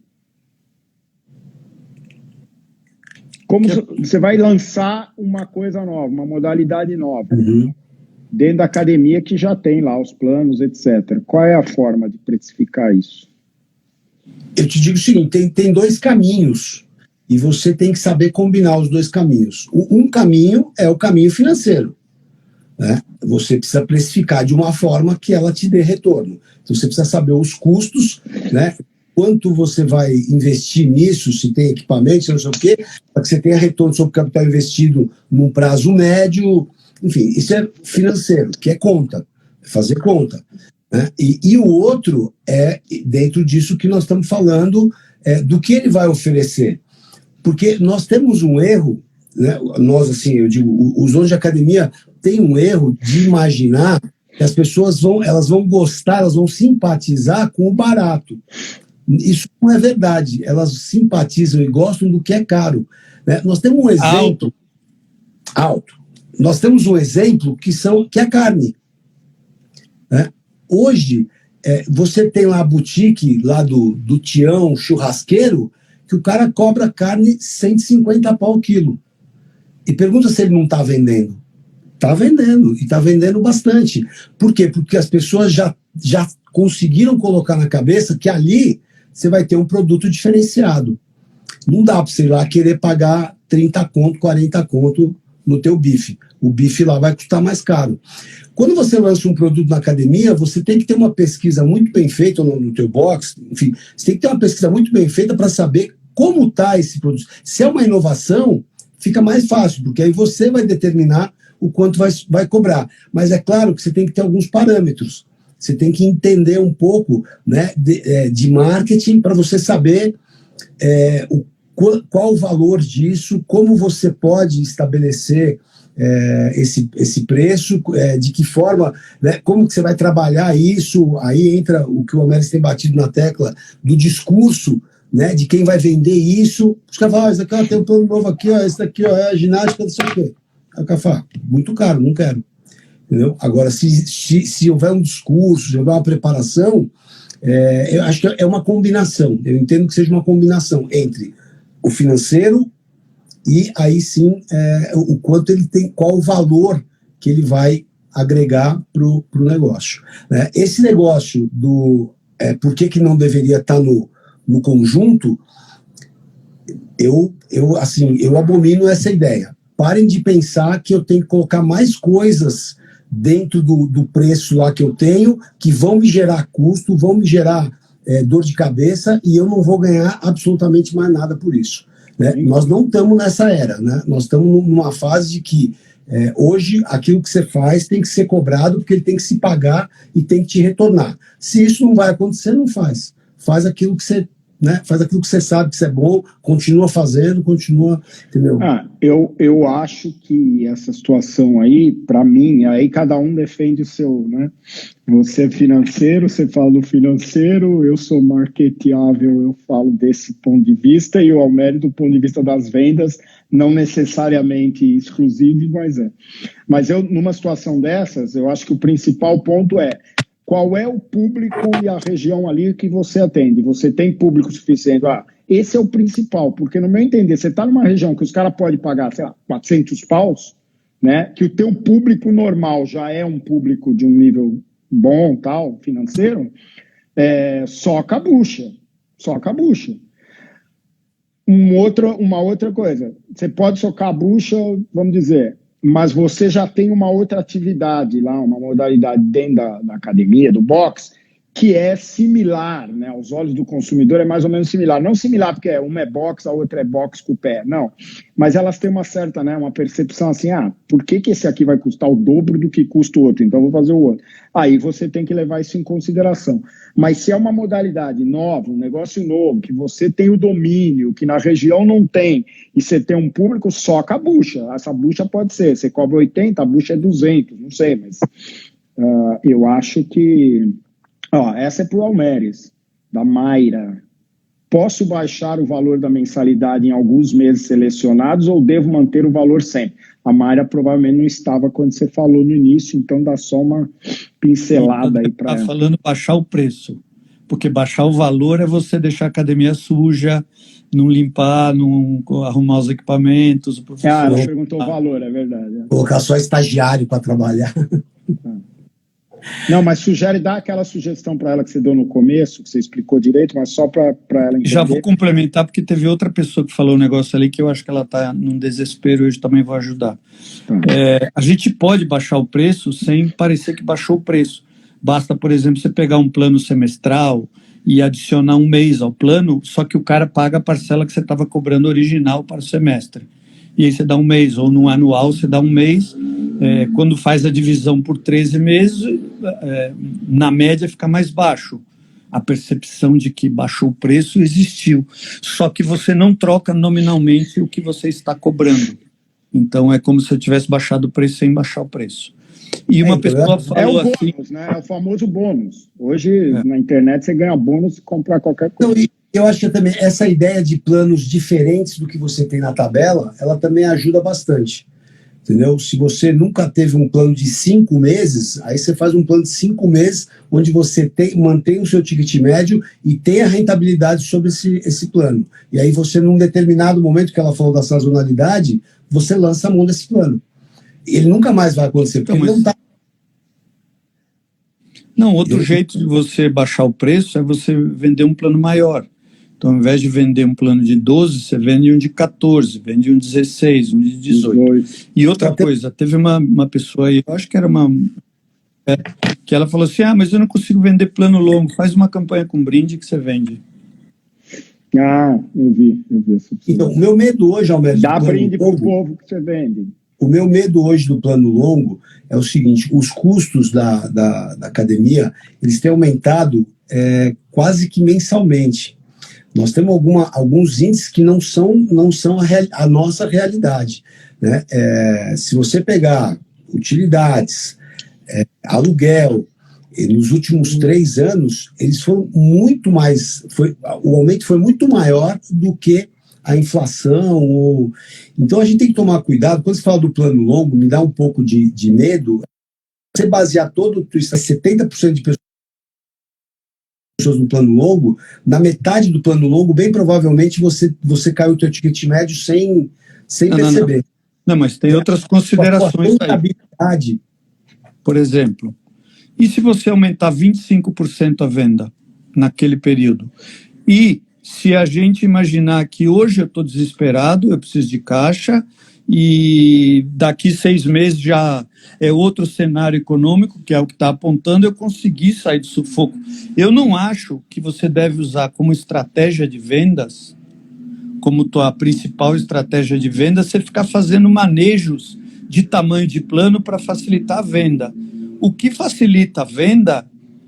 Como você vai lançar uma coisa nova, uma modalidade nova, dentro da academia que já tem lá os planos, etc. Qual é a forma de precificar isso? Eu te digo o seguinte, tem 2 caminhos e você tem que saber combinar os 2 caminhos. Um caminho é o caminho financeiro, né? Você precisa precificar de uma forma que ela te dê retorno. Então você precisa saber os custos, né? Quanto você vai investir nisso, se tem equipamento, se não sei o quê, para que você tenha retorno sobre o capital investido num prazo médio. Enfim, isso é financeiro, que é conta, é fazer conta, né? E o outro é, dentro disso que nós estamos falando, do que ele vai oferecer. Porque nós temos um erro, né? Nós, assim, eu digo, os donos de academia têm um erro de imaginar As pessoas elas vão gostar, elas vão simpatizar com o barato. Isso não é verdade. Elas simpatizam e gostam do que é caro, né? Nós temos um exemplo alto. Nós temos um exemplo que é a carne, né? Hoje, você tem lá a boutique lá do Tião churrasqueiro, que o cara cobra carne 150 pau o quilo. E pergunta se ele não está vendendo. Está vendendo, e está vendendo bastante. Por quê? Porque as pessoas já conseguiram colocar na cabeça que ali você vai ter um produto diferenciado. Não dá para você ir lá querer pagar 30 conto, 40 conto no teu bife. O bife lá vai custar mais caro. Quando você lança um produto na academia, você tem que ter uma pesquisa muito bem feita no teu box, enfim, você tem que ter uma pesquisa muito bem feita para saber como está esse produto. Se é uma inovação, fica mais fácil, porque aí você vai determinar o quanto vai cobrar. Mas é claro que você tem que ter alguns parâmetros. Você tem que entender um pouco, né, de marketing para você saber qual o valor disso, como você pode estabelecer esse preço, de que forma, né, como que você vai trabalhar isso. Aí entra o que o Homeres tem batido na tecla do discurso, né, de quem vai vender isso. Os caras falam, esse aqui tem um plano novo aqui, ó, esse daqui ó, é a ginástica, não sei o quê. Aí o cara fala, muito caro, não quero. Entendeu? Agora, se houver um discurso, se houver uma preparação, eu acho que é uma combinação. Eu entendo que seja uma combinação entre o financeiro e aí sim o quanto ele tem, qual o valor que ele vai agregar para o negócio, né? Esse negócio por que não deveria estar no conjunto, eu abomino essa ideia. Parem de pensar que eu tenho que colocar mais coisas dentro do preço lá que eu tenho, que vão me gerar custo, vão me gerar dor de cabeça, e eu não vou ganhar absolutamente mais nada por isso, né? Nós não estamos nessa era, né? Nós estamos numa fase de que hoje aquilo que você faz tem que ser cobrado, porque ele tem que se pagar e tem que te retornar. Se isso não vai acontecer, não faz. Faz aquilo que você, né? Faz aquilo que você sabe que você é bom, continua fazendo, continua, entendeu? Eu acho que essa situação aí, para mim, aí cada um defende o seu, né? Você é financeiro, você fala do financeiro, eu sou marketeável, eu falo desse ponto de vista, e o Homeres do ponto de vista das vendas, não necessariamente exclusivo, mas é. Mas eu, numa situação dessas, eu acho que o principal ponto é: qual é o público e a região ali que você atende? Você tem público suficiente? Esse é o principal, porque no meu entender, você está numa região que os caras podem pagar, sei lá, 400 paus, né? Que o teu público normal já é um público de um nível bom, tal, financeiro, soca a bucha. Uma outra coisa, você pode socar a bucha, vamos dizer, mas você já tem uma outra atividade lá, uma modalidade dentro da academia, do boxe, que é similar, né? Aos olhos do consumidor é mais ou menos similar. Não similar porque uma é boxe, a outra é boxe com o pé, não. Mas elas têm uma certa, né, uma percepção assim, por que esse aqui vai custar o dobro do que custa o outro? Então eu vou fazer o outro. Aí você tem que levar isso em consideração. Mas se é uma modalidade nova, um negócio novo, que você tem o domínio, que na região não tem, e você tem um público, soca a bucha. Essa bucha pode ser, você cobra 80, a bucha é 200, não sei, mas eu acho que... essa é para o Homeres, da Mayra. Posso baixar o valor da mensalidade em alguns meses selecionados ou devo manter o valor sempre? A Mayra provavelmente não estava quando você falou no início, então dá só uma pincelada aí para ela. Está falando baixar o preço, porque baixar o valor é você deixar a academia suja, não limpar, não arrumar os equipamentos. O professor... ela perguntou o valor, é verdade. Colocar só estagiário para trabalhar. Não, mas dá aquela sugestão para ela que você deu no começo, que você explicou direito, mas só para ela entender. Já vou complementar, porque teve outra pessoa que falou um negócio ali que eu acho que ela está num desespero, hoje também vou ajudar. A gente pode baixar o preço sem parecer que baixou o preço. Basta, por exemplo, você pegar um plano semestral e adicionar um mês ao plano, só que o cara paga a parcela que você estava cobrando original para o semestre. E aí você dá um mês, ou no anual você dá um mês. Quando faz a divisão por 13 meses, na média fica mais baixo. A percepção de que baixou o preço existiu, só que você não troca nominalmente o que você está cobrando. Então é como se eu tivesse baixado o preço sem baixar o preço. E uma pessoa falou o assim... bônus, né? É o famoso bônus. Hoje, na internet, você ganha bônus se comprar qualquer coisa. Então, eu acho que também essa ideia de planos diferentes do que você tem na tabela, ela também ajuda bastante. Entendeu? Se você nunca teve um plano de 5 meses, aí você faz um plano de 5 meses, onde você mantém o seu ticket médio e tem a rentabilidade sobre esse plano. E aí você, num determinado momento que ela falou da sazonalidade, você lança a mão desse plano. Ele nunca mais vai acontecer, porque ele não está... Não, outro jeito de você baixar o preço é você vender um plano maior. Então, ao invés de vender um plano de 12, você vende um de 14, vende um de 16, um de 18. E outra coisa, teve uma pessoa aí, eu acho que era que ela falou assim, mas eu não consigo vender plano longo, faz uma campanha com brinde que você vende. Ah, eu vi essa opção. Então, o meu medo hoje, Almeida... Dá brinde pro povo que você vende. O meu medo hoje do plano longo é o seguinte, os custos da academia, eles têm aumentado quase que mensalmente. Nós temos alguns índices que não são a nossa realidade, né? Se você pegar utilidades, aluguel, nos últimos 3 anos, eles foram muito mais... o aumento foi muito maior do que a inflação. Então, a gente tem que tomar cuidado. Quando você fala do plano longo, me dá um pouco de medo. Você basear todo o 70% de pessoas no plano longo, na metade do plano longo, bem provavelmente você cai o teu ticket médio sem perceber. Não, mas tem outras considerações aí. Por exemplo, e se você aumentar 25% a venda naquele período? E se a gente imaginar que hoje eu estou desesperado, eu preciso de caixa, e daqui 6 meses já é outro cenário econômico, que é o que está apontando, eu consegui sair do sufoco. Eu não acho que você deve usar como estratégia de vendas, como tua principal estratégia de venda, você ficar fazendo manejos de tamanho de plano para facilitar a venda. O que facilita a venda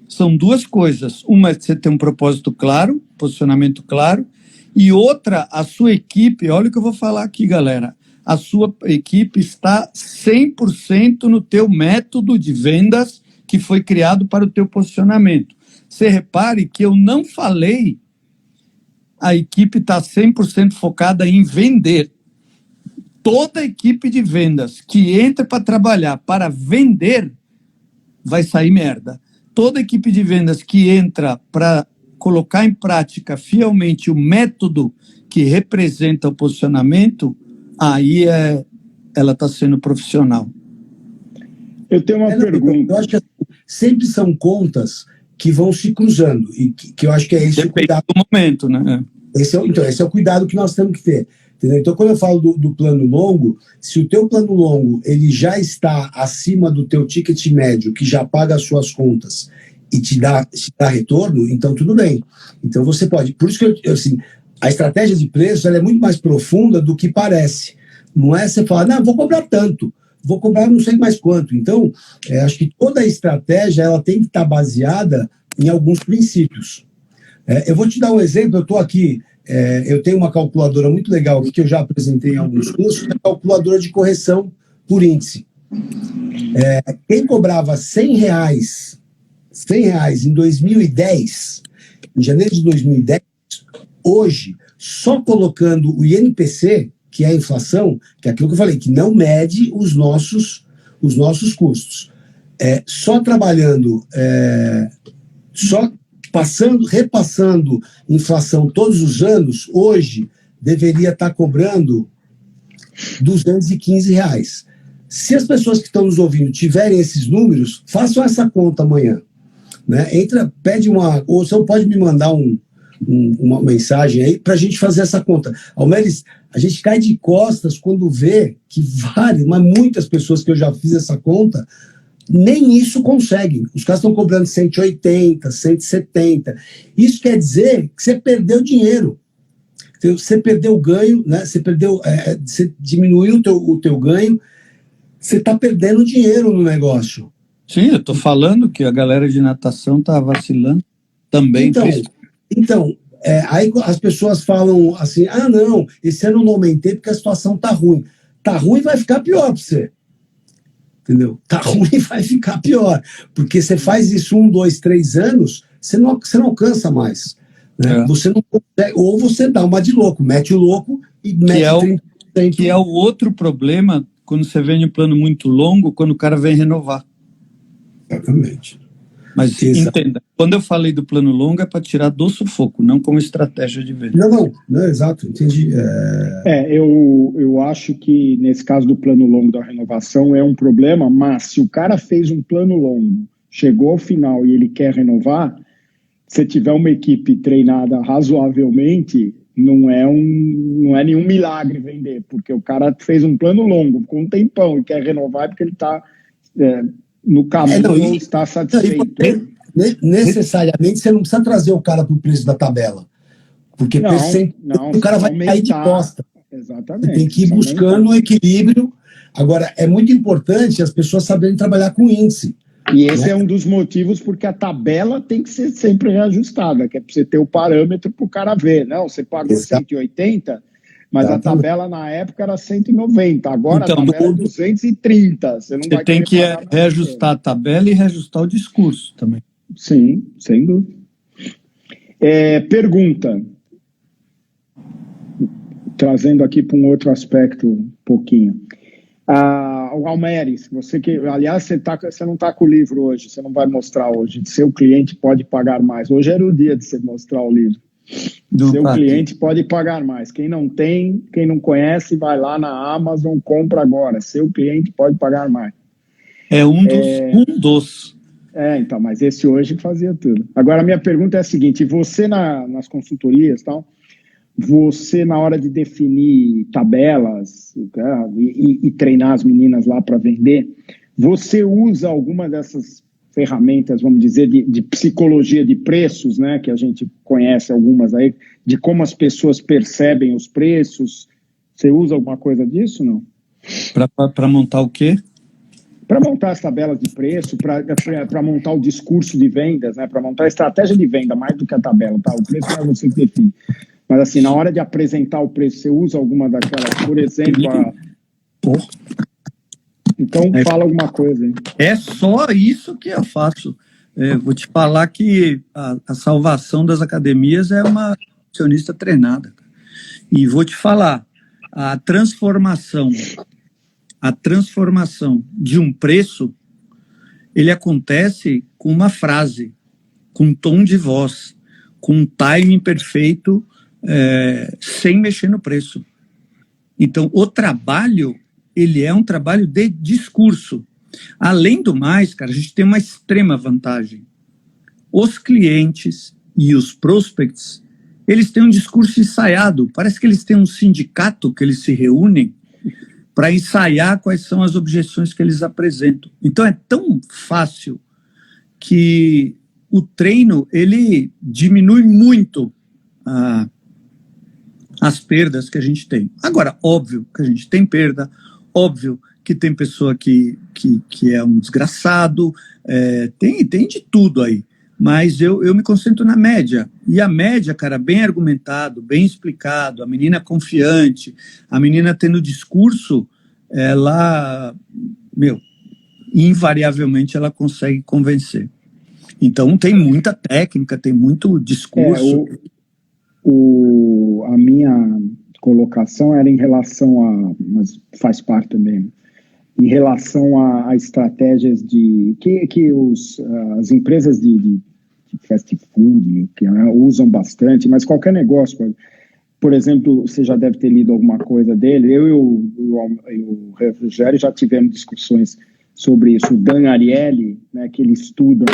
são 2 coisas. Uma é você ter um propósito claro, posicionamento claro, e outra, a sua equipe, olha o que eu vou falar aqui, galera, a sua equipe está 100% no teu método de vendas que foi criado para o teu posicionamento. Você repare que eu não falei a equipe está 100% focada em vender. Toda equipe de vendas que entra para trabalhar para vender vai sair merda. Toda equipe de vendas que entra para colocar em prática fielmente o método que representa o posicionamento, aí ela está sendo profissional. Eu tenho uma pergunta. Eu acho que sempre são contas que vão se cruzando, e que eu acho que é esse o cuidado. Do momento, né? Esse é o cuidado que nós temos que ter. Entendeu? Então, quando eu falo do plano longo, se o teu plano longo ele já está acima do teu ticket médio, que já paga as suas contas e te dá retorno, então tudo bem. Então você pode. Por isso que assim, a estratégia de preço ela é muito mais profunda do que parece. Não é você falar, não, vou cobrar tanto, vou cobrar não sei mais quanto. Então, acho que toda a estratégia ela tem que estar baseada em alguns princípios. Eu vou te dar um exemplo, eu estou aqui, eu tenho uma calculadora muito legal aqui, que eu já apresentei em alguns cursos, que é a calculadora de correção por índice. Quem cobrava R$100 em 2010, em janeiro de 2010, hoje, só colocando o INPC, que é a inflação, que é aquilo que eu falei, que não mede os nossos custos. Só trabalhando, só repassando inflação todos os anos, hoje deveria estar cobrando R$215. Se as pessoas que estão nos ouvindo tiverem esses números, façam essa conta amanhã. Né? Pede ou você pode me mandar uma mensagem aí para a gente fazer essa conta. Almeris, a gente cai de costas quando vê que mas muitas pessoas que eu já fiz essa conta, nem isso conseguem. Os caras estão cobrando 180, 170. Isso quer dizer que você perdeu dinheiro. Você perdeu o ganho, né? Você diminuiu o teu ganho, você está perdendo dinheiro no negócio. Sim, eu estou falando que a galera de natação está vacilando também. Então, aí as pessoas falam assim, não, esse ano eu não aumentei porque a situação está ruim. Está ruim, vai ficar pior para você. entendeu? Tá ruim, vai ficar pior, porque você faz isso 1, 2, 3 anos, você não alcança mais, né? Você não consegue, ou você dá uma de louco, mete o louco e mete 30%. Que é o outro problema quando você vem em um plano muito longo, quando o cara vem renovar. Exatamente. Mas entenda, quando eu falei do plano longo é para tirar do sufoco, não como estratégia de venda. Não, exato, entendi. Eu acho que nesse caso do plano longo da renovação é um problema, mas se o cara fez um plano longo, chegou ao final e ele quer renovar, se tiver uma equipe treinada razoavelmente, não é nenhum milagre vender, porque o cara fez um plano longo, com um tempão, e quer renovar porque ele está no caminho, está satisfeito. Necessariamente você não precisa trazer o cara para o preço da tabela, porque o cara vai cair de costa. Exatamente. Você tem que ir buscando um equilíbrio. Agora, é muito importante as pessoas saberem trabalhar com índice. E esse é um dos motivos porque a tabela tem que ser sempre reajustada, que é para você ter o parâmetro para o cara ver. Não, você pagou 180, mas a tabela na época era 190, agora então, a tabela é 230. Você tem que reajustar a tabela e reajustar o discurso também. Sim, sem dúvida. Pergunta. Trazendo aqui para um outro aspecto um pouquinho. O Almeres, aliás, você não está com o livro hoje, você não vai mostrar hoje. Seu cliente pode pagar mais. Hoje era o dia de você mostrar o livro. Seu cliente pode pagar mais. Quem não tem, quem não conhece, vai lá na Amazon, compra agora. Seu cliente pode pagar mais. É um dos. Então, mas esse hoje fazia tudo. Agora, a minha pergunta é a seguinte: você nas consultorias, tal, você na hora de definir tabelas e treinar as meninas lá para vender, você usa alguma dessas ferramentas, vamos dizer, de psicologia de preços, né, que a gente conhece algumas aí, de como as pessoas percebem os preços? Você usa alguma coisa disso, não? Para montar o quê? Para montar as tabelas de preço, para montar o discurso de vendas, né, para montar a estratégia de venda, mais do que a tabela, tá? O preço não é você que define. Mas assim, na hora de apresentar o preço, você usa alguma daquelas, por exemplo, Então fala alguma coisa aí. É só isso que eu faço. Vou te falar que a salvação das academias é uma nutricionista treinada. E vou te falar, a transformação de um preço, ele acontece com uma frase, com um tom de voz, com um timing perfeito, sem mexer no preço. Então, o trabalho, ele é um trabalho de discurso. Além do mais, cara, a gente tem uma extrema vantagem. Os clientes e os prospects, eles têm um discurso ensaiado. Parece que eles têm um sindicato que eles se reúnem para ensaiar quais são as objeções que eles apresentam. Então, é tão fácil que o treino, ele diminui muito as perdas que a gente tem. Agora, óbvio que a gente tem perda, óbvio que tem pessoa que é um desgraçado, tem de tudo aí, mas eu me concentro na média, e a média, cara, bem argumentado, bem explicado, a menina confiante, a menina tendo discurso, ela, invariavelmente ela consegue convencer. Então tem muita técnica, tem muito discurso. A minha colocação era em relação mas faz parte também, em relação a estratégias que as empresas de fast food usam bastante, mas qualquer negócio, por exemplo, você já deve ter lido alguma coisa dele, eu e o Rogério já tivemos discussões sobre isso. O Dan Ariely, né, que ele estuda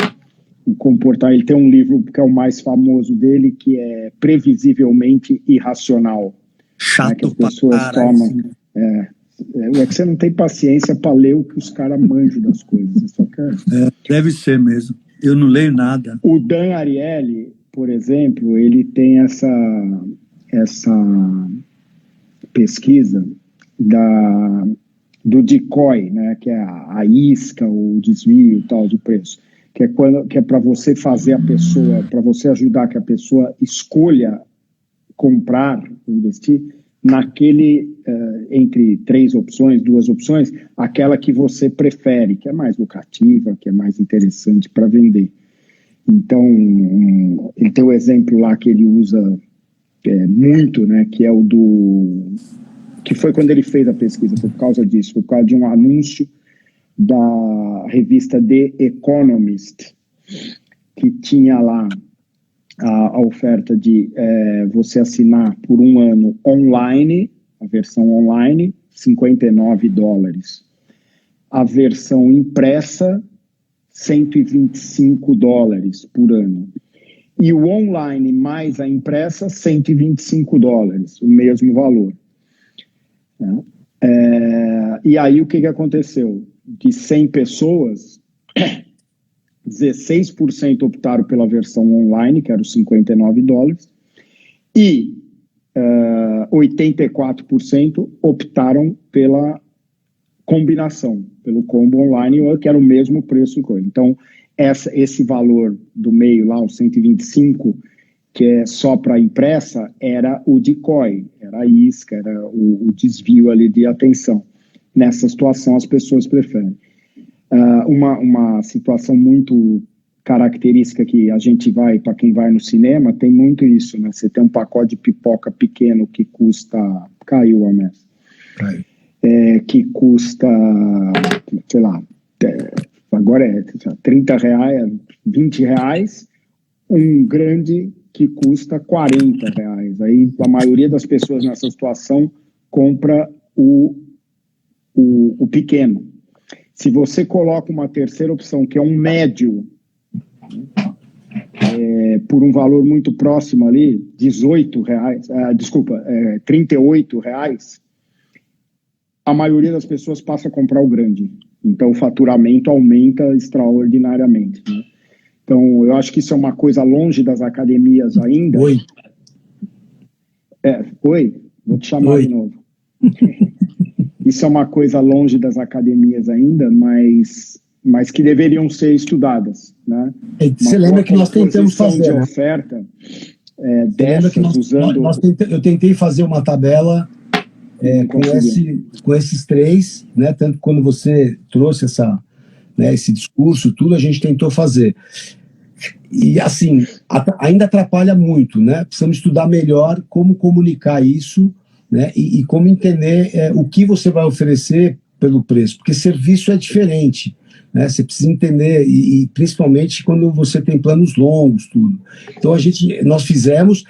o comportamento, ele tem um livro que é o mais famoso dele, que é Previsivelmente Irracional. Chato, né, que as pessoas tomam. É que você não tem paciência para ler o que os caras manjam das coisas. Só quer... deve ser mesmo. Eu não leio nada. O Dan Ariely, por exemplo, ele tem essa pesquisa do decoy, né, que é a isca, o desvio e tal de preço, que é para você fazer a pessoa, para você ajudar que a pessoa escolha comprar, investir, entre 3 opções, 2 opções, aquela que você prefere, que é mais lucrativa, que é mais interessante para vender. Então, ele tem o exemplo lá que ele usa muito, né, que é o que foi quando ele fez a pesquisa, foi por causa disso, por causa de um anúncio da revista The Economist, que tinha lá a oferta de você assinar por um ano online, a versão online, $59. A versão impressa, $125 por ano. E o online mais a impressa, $125, o mesmo valor. E aí o que aconteceu? De 100 pessoas, 16% optaram pela versão online, que era os $59, e 84% optaram pela combinação, pelo combo online, que era o mesmo preço. Então, esse valor do meio lá, os 125, que é só para impressa, era o decoy, era a isca, era o desvio ali de atenção. Nessa situação, as pessoas preferem. Uma situação muito característica que a gente vai, para quem vai no cinema, tem muito isso, né? Você tem um pacote de pipoca pequeno que custa... Caiu a mesa. Que custa, sei lá, agora é R$30, R$20, um grande que custa R$40. Aí a maioria das pessoas nessa situação compra o pequeno. Se você coloca uma terceira opção, que é um médio, por um valor muito próximo ali, R$38, a maioria das pessoas passa a comprar o grande. Então o faturamento aumenta extraordinariamente, né? Então eu acho que isso é uma coisa longe das academias ainda. Oi. Oi? Vou te chamar de novo. Isso é uma coisa longe das academias ainda, mas que deveriam ser estudadas, né? Você lembra que nós tentamos fazer, de né? oferta dessas, usando... Eu tentei fazer uma tabela com esses 3, né? Tanto quando você trouxe esse discurso, tudo a gente tentou fazer. E assim, ainda atrapalha muito, né? Precisamos estudar melhor como comunicar isso, né? E como entender o que você vai oferecer pelo preço, porque serviço é diferente, né? Você precisa entender, e principalmente quando você tem planos longos, tudo. Então nós fizemos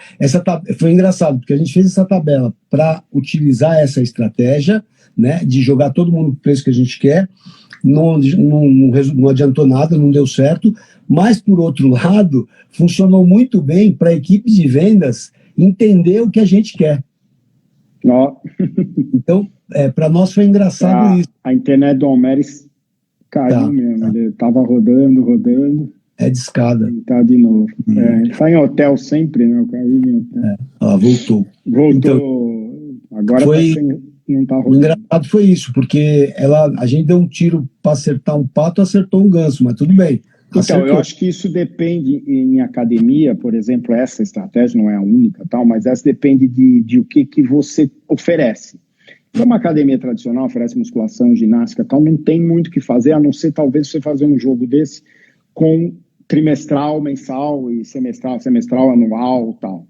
foi engraçado, porque a gente fez essa tabela para utilizar essa estratégia, né? De jogar todo mundo no preço que a gente quer. Não adiantou nada, não deu certo, mas por outro lado, funcionou muito bem para a equipe de vendas entender o que a gente quer. Então, para nós foi engraçado isso. A internet do Almeres caiu mesmo. Ele estava rodando. É de escada. Ele está de novo. Ele está em hotel sempre, né? O cara vive em hotel. Voltou. Então, agora não tá rodando. O engraçado foi isso, porque a gente deu um tiro para acertar um pato, acertou um ganso, mas tudo bem. Então, eu acho que isso depende em academia, por exemplo, essa estratégia não é a única, mas essa depende de o que você oferece. Então, uma academia tradicional oferece musculação, ginástica, não tem muito o que fazer, a não ser talvez você fazer um jogo desse com trimestral, mensal e semestral, anual, tal.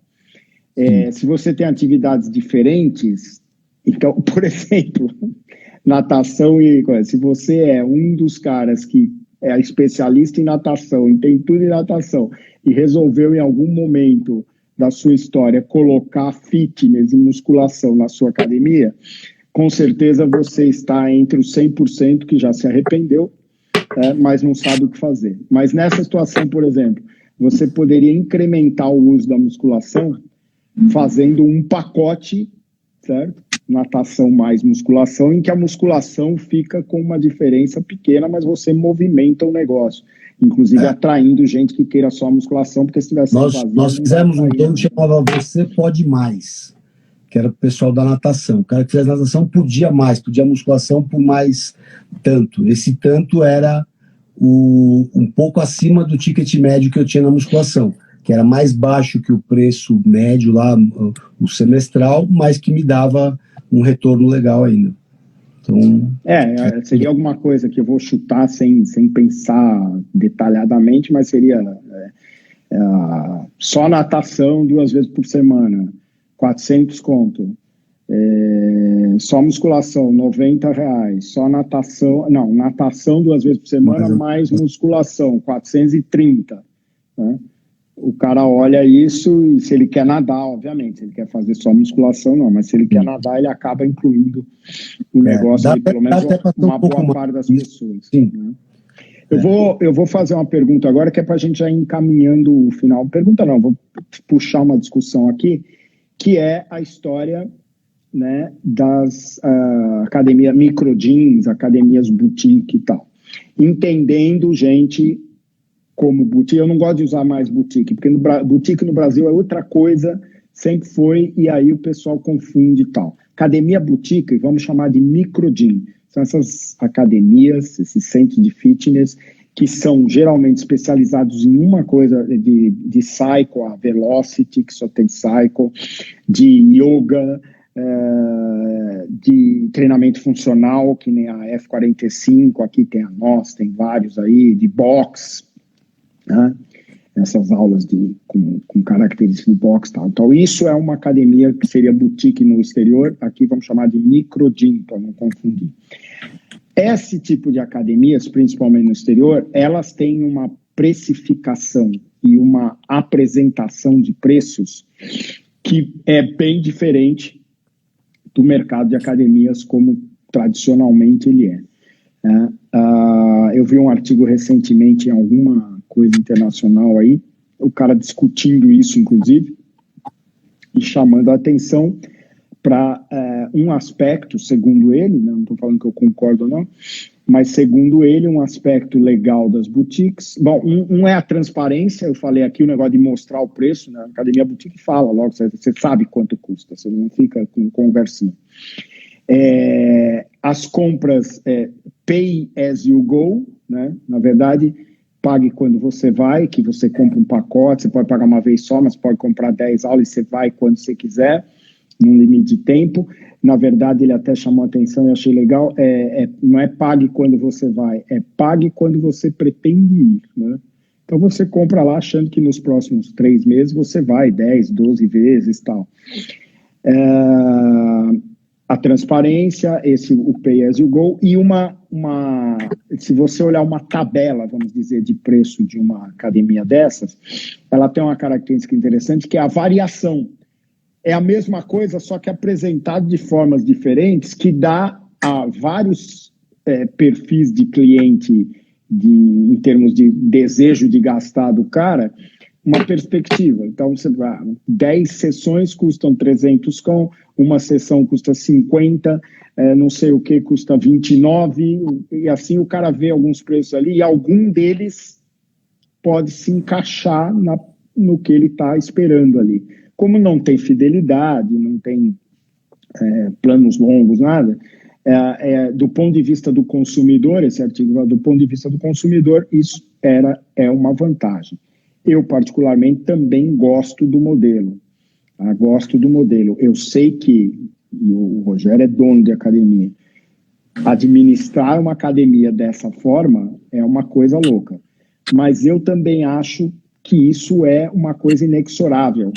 Se você tem atividades diferentes, então, por exemplo, natação se você é um dos caras que é especialista em natação, e tem tudo em natação, e resolveu em algum momento da sua história colocar fitness e musculação na sua academia, com certeza você está entre os 100% que já se arrependeu, mas não sabe o que fazer. Mas nessa situação, por exemplo, você poderia incrementar o uso da musculação fazendo um pacote, certo? Natação mais musculação, em que a musculação fica com uma diferença pequena, mas você movimenta o negócio, inclusive atraindo gente que queira só a musculação, porque se tivesse nós fizemos um plano que chamava Você Pode Mais, que era o pessoal da natação. O cara que fez natação podia a musculação por mais tanto. Esse tanto era um pouco acima do ticket médio que eu tinha na musculação. que era mais baixo que o preço médio lá, o semestral, mas que me dava um retorno legal ainda. Então, seria alguma coisa que eu vou chutar sem pensar detalhadamente, mas seria só natação 2 vezes por semana, 400 conto. Só musculação, R$90. Só natação, natação 2 vezes por semana, mais musculação, 430. Né? O cara olha isso e se ele quer nadar, obviamente, se ele quer fazer só musculação, não, mas se ele quer nadar, ele acaba incluindo o negócio ali, pelo menos uma boa parte das pessoas. Né? Eu vou fazer uma pergunta agora que é para a gente já ir encaminhando o final. Pergunta não, vou puxar uma discussão aqui, que é a história, né, das academias microgyms, academias boutique e tal. Entendendo, gente, como boutique, eu não gosto de usar mais boutique, porque boutique no Brasil é outra coisa, sempre foi, e aí o pessoal confunde e tal. Academia boutique, vamos chamar de microgym. São essas academias, esses centros de fitness, que são geralmente especializados em uma coisa de cycle, a Velocity, que só tem cycle, de yoga, de treinamento funcional, que nem a F45, aqui tem a nós, tem vários aí, de boxe, né? Essas aulas com características de boxe e tal. Então, isso é uma academia que seria boutique no exterior, aqui vamos chamar de microgym, para não confundir. Esse tipo de academias, principalmente no exterior, elas têm uma precificação e uma apresentação de preços que é bem diferente do mercado de academias como tradicionalmente ele é. Eu vi um artigo recentemente em alguma coisa internacional aí, o cara discutindo isso, inclusive, e chamando a atenção para um aspecto, segundo ele, né, não estou falando que eu concordo ou não, mas segundo ele, um aspecto legal das boutiques. Bom, um é a transparência, eu falei aqui o negócio de mostrar o preço, né? A academia boutique fala logo, você sabe quanto custa, você não fica com conversinha. As compras pay as you go, né? Na verdade, pague quando você vai, que você compra um pacote, você pode pagar uma vez só, mas pode comprar 10 aulas e você vai quando você quiser, num limite de tempo. Na verdade, ele até chamou a atenção e eu achei legal, não é pague quando você vai, é pague quando você pretende ir, né? Então você compra lá achando que nos próximos 3 meses você vai 10, 12 vezes e tal. A transparência, o pay as you go, e se você olhar uma tabela, vamos dizer, de preço de uma academia dessas, ela tem uma característica interessante, que é a variação. É a mesma coisa, só que apresentado de formas diferentes, que dá a vários perfis de cliente, em termos de desejo de gastar do cara, uma perspectiva. Então, 10 sessões custam 300 com, uma sessão custa 50, não sei o que, custa 29, e assim o cara vê alguns preços ali, e algum deles pode se encaixar no que ele está esperando ali. Como não tem fidelidade, não tem planos longos, nada, do ponto de vista do consumidor, esse artigo, do ponto de vista do consumidor, isso é uma vantagem. Eu, particularmente, também gosto do modelo. Gosto do modelo. Eu sei que, e o Rogério é dono de academia, administrar uma academia dessa forma é uma coisa louca. Mas eu também acho que isso é uma coisa inexorável.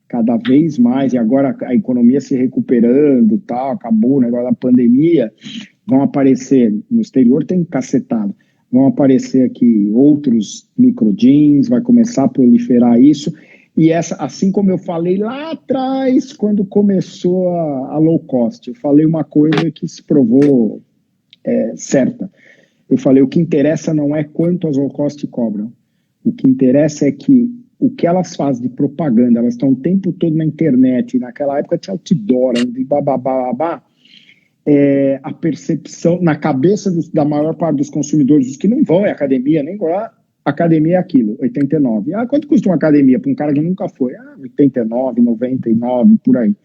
Cada vez mais, e agora a economia se recuperando, tal, acabou o negócio da pandemia, vão aparecer, no exterior tem cacetado, vão aparecer aqui outros microgyms, vai começar a proliferar isso, e assim como eu falei lá atrás, quando começou a low cost, eu falei uma coisa que se provou certa. Eu falei, o que interessa não é quanto as low cost cobram, o que interessa é que o que elas fazem de propaganda, elas estão o tempo todo na internet, naquela época tinha outdoor, de bababá, a percepção na cabeça da maior parte dos consumidores, os que não vão à academia, nem lá, academia é aquilo, 89. Quanto custa uma academia para um cara que nunca foi? 89, 99, por aí.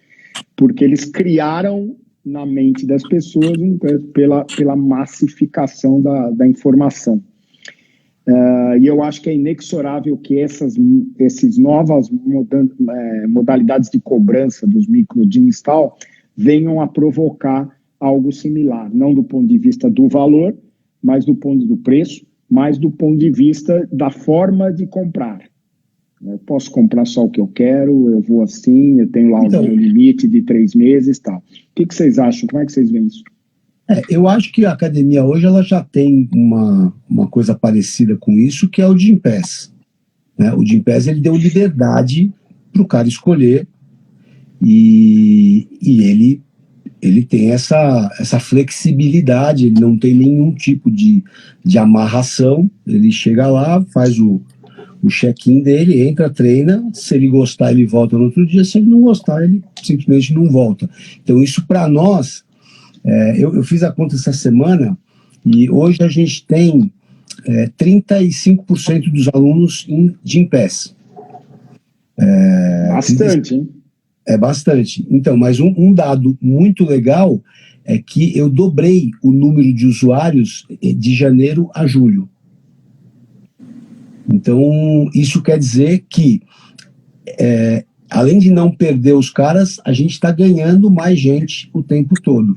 Porque eles criaram na mente das pessoas pela massificação da informação. E eu acho que é inexorável que esses novas modalidades de cobrança dos microdins e tal venham a provocar algo similar, não do ponto de vista do valor, mas do ponto do preço, mas do ponto de vista da forma de comprar. Eu posso comprar só o que eu quero, eu vou assim, eu tenho lá o meu limite de 3 meses e tal. O que vocês acham? Como é que vocês veem isso? Eu acho que a academia hoje ela já tem uma coisa parecida com isso, que é o Gympass. Né? O Gympass ele deu liberdade para o cara escolher e ele tem essa flexibilidade, ele não tem nenhum tipo de amarração, ele chega lá, faz o check-in dele, entra, treina, se ele gostar ele volta no outro dia, se ele não gostar ele simplesmente não volta. Então isso para nós, eu fiz a conta essa semana e hoje a gente tem 35% dos alunos em Gympass. Bastante, hein? É bastante. Então, mas um dado muito legal é que eu dobrei o número de usuários de janeiro a julho. Então, isso quer dizer que, além de não perder os caras, a gente está ganhando mais gente o tempo todo.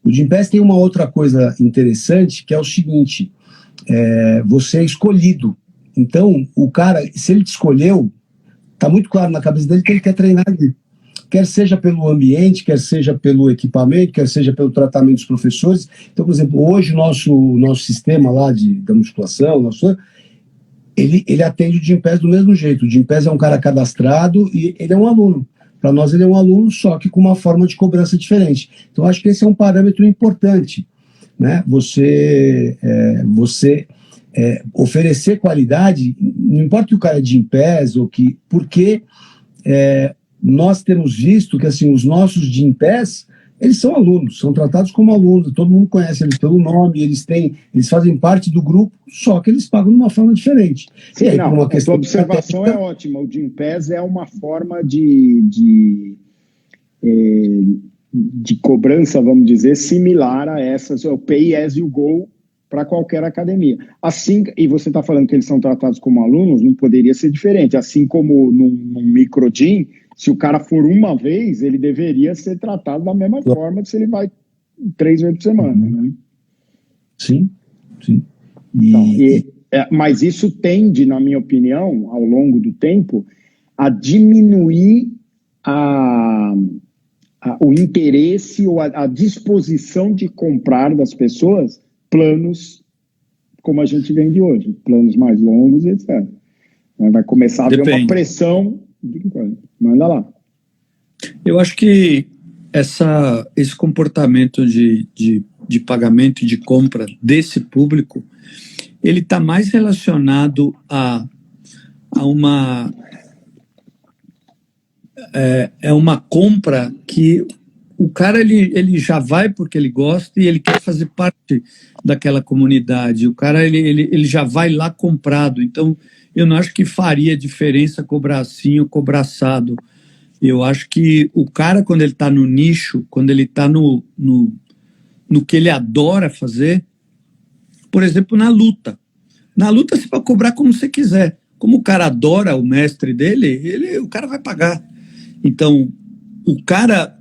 O Gympass tem uma outra coisa interessante, que é o seguinte, você é escolhido. Então, o cara, se ele te escolheu, está muito claro na cabeça dele que ele quer treinar ali. Quer seja pelo ambiente, quer seja pelo equipamento, quer seja pelo tratamento dos professores. Então, por exemplo, hoje o nosso sistema lá da musculação, ele atende o Gympass do mesmo jeito. O Gympass é um cara cadastrado e ele é um aluno. Para nós ele é um aluno, só que com uma forma de cobrança diferente. Então, acho que esse é um parâmetro importante, né? Você oferecer qualidade, não importa que o cara é Gympass ou que... Porque nós temos visto que assim, os nossos Gympass, eles são alunos, são tratados como alunos, todo mundo conhece eles pelo nome, eles fazem parte do grupo, só que eles pagam de uma forma diferente. Sim, aí, não, a sua observação é ótima. O Gympass é uma forma de cobrança, vamos dizer, similar a essas, o pay as you go para qualquer academia. Assim, e você está falando que eles são tratados como alunos, não poderia ser diferente. Assim como num microgym, se o cara for uma vez, ele deveria ser tratado da mesma forma se ele vai 3 vezes por semana. Né? Sim, sim. Mas isso tende, na minha opinião, ao longo do tempo, a diminuir o interesse ou a disposição de comprar das pessoas planos como a gente vende hoje, planos mais longos, etc. Vai começar a haver uma pressão. Manda lá. Eu acho que esse comportamento de pagamento e de compra desse público, ele está mais relacionado a uma compra que o cara ele já vai porque ele gosta e ele quer fazer parte daquela comunidade. O cara ele já vai lá comprado. Então, eu não acho que faria diferença cobrar assim ou cobrar assado. Eu acho que o cara, quando ele está no nicho, quando ele está no que ele adora fazer, por exemplo, na luta. Na luta você pode cobrar como você quiser. Como o cara adora o mestre dele, o cara vai pagar. Então, o cara,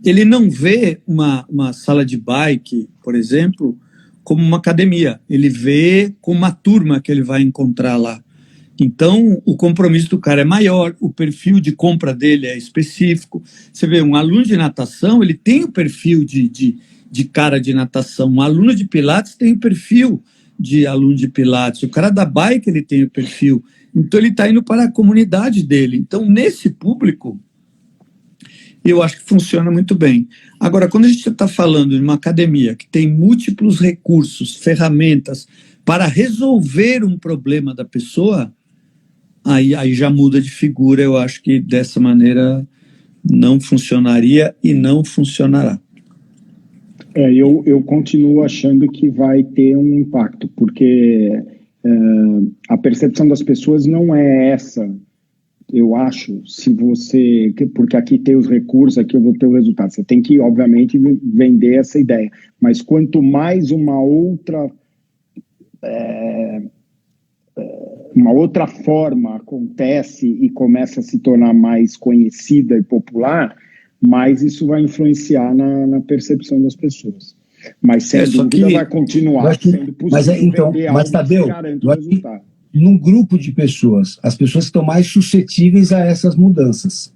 ele não vê uma sala de bike, por exemplo, como uma academia. Ele vê como uma turma que ele vai encontrar lá. Então, o compromisso do cara é maior, o perfil de compra dele é específico. Você vê, um aluno de natação, ele tem o perfil de cara de natação. Um aluno de pilates tem o perfil de aluno de pilates. O cara da bike, ele tem o perfil. Então, ele está indo para a comunidade dele. Então, nesse público, eu acho que funciona muito bem. Agora, quando a gente está falando de uma academia que tem múltiplos recursos, ferramentas para resolver um problema da pessoa, aí já muda de figura. Eu acho que dessa maneira não funcionaria e não funcionará. Eu continuo achando que vai ter um impacto, porque a percepção das pessoas não é essa. Eu acho, porque aqui tem os recursos, aqui eu vou ter o resultado. Você tem que, obviamente, vender essa ideia. Mas quanto mais uma outra uma outra forma acontece e começa a se tornar mais conhecida e popular, mais isso vai influenciar na percepção das pessoas. Mas sem dúvida vai continuar sendo possível vender algo Tadeu, que garante o resultado. Num grupo de pessoas, as pessoas que estão mais suscetíveis a essas mudanças.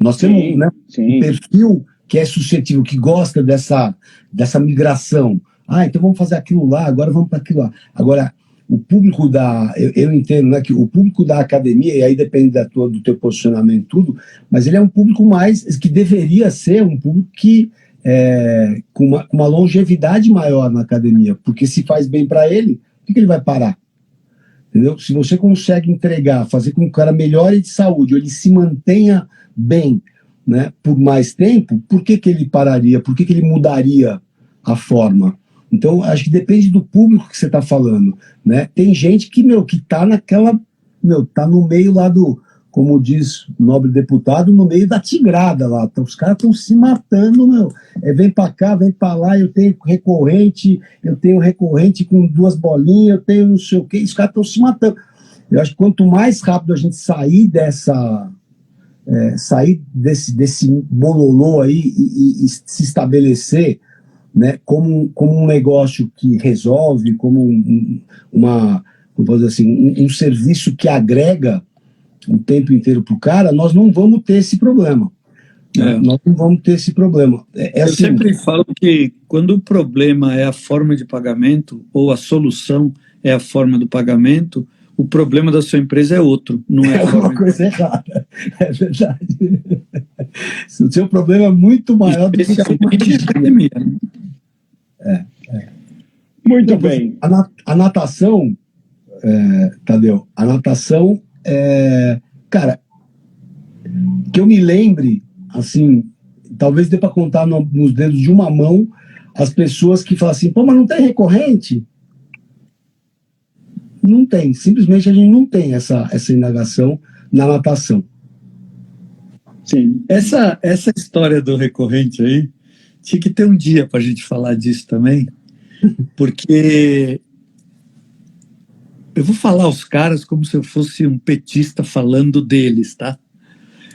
Nós temos, né, um perfil que é suscetível, que gosta dessa migração. Então vamos fazer aquilo lá, agora vamos para aquilo lá. Agora, o público eu entendo, né, que o público da academia, e aí depende do teu posicionamento, tudo, mas ele é um público que deveria ser um público que com uma longevidade maior na academia, porque se faz bem para ele, por que ele vai parar? Entendeu? Se você consegue entregar, fazer com que o cara melhore de saúde, ou ele se mantenha bem, né, por mais tempo, por que ele pararia? Por que ele mudaria a forma? Então, acho que depende do público que você está falando, né? Tem gente que tá naquela, tá no meio lá como diz o nobre deputado, no meio da tigrada lá. Então, os caras estão se matando, vem para cá, vem para lá, eu tenho recorrente com 2 bolinhas, eu tenho não sei o quê, os caras estão se matando. Eu acho que quanto mais rápido a gente sair desse bololô aí e se estabelecer, né, como um negócio que resolve, como vamos dizer assim, um serviço que agrega o tempo inteiro para o cara, nós não vamos ter esse problema. Nós não vamos ter esse problema. Eu assim, sempre falo que quando o problema é a forma de pagamento, ou a solução é a forma do pagamento, o problema da sua empresa é outro, não é uma coisa errada. É verdade. O seu problema é muito maior do que a academia. Muito bem. A natação, Tadeu, cara, que eu me lembre, assim, talvez dê para contar nos dedos de uma mão as pessoas que falam assim, pô, mas não tem recorrente? Não tem, simplesmente a gente não tem essa indagação na natação. Sim. Essa história do recorrente aí, tinha que ter um dia para a gente falar disso também, porque eu vou falar aos caras como se eu fosse um petista falando deles, tá?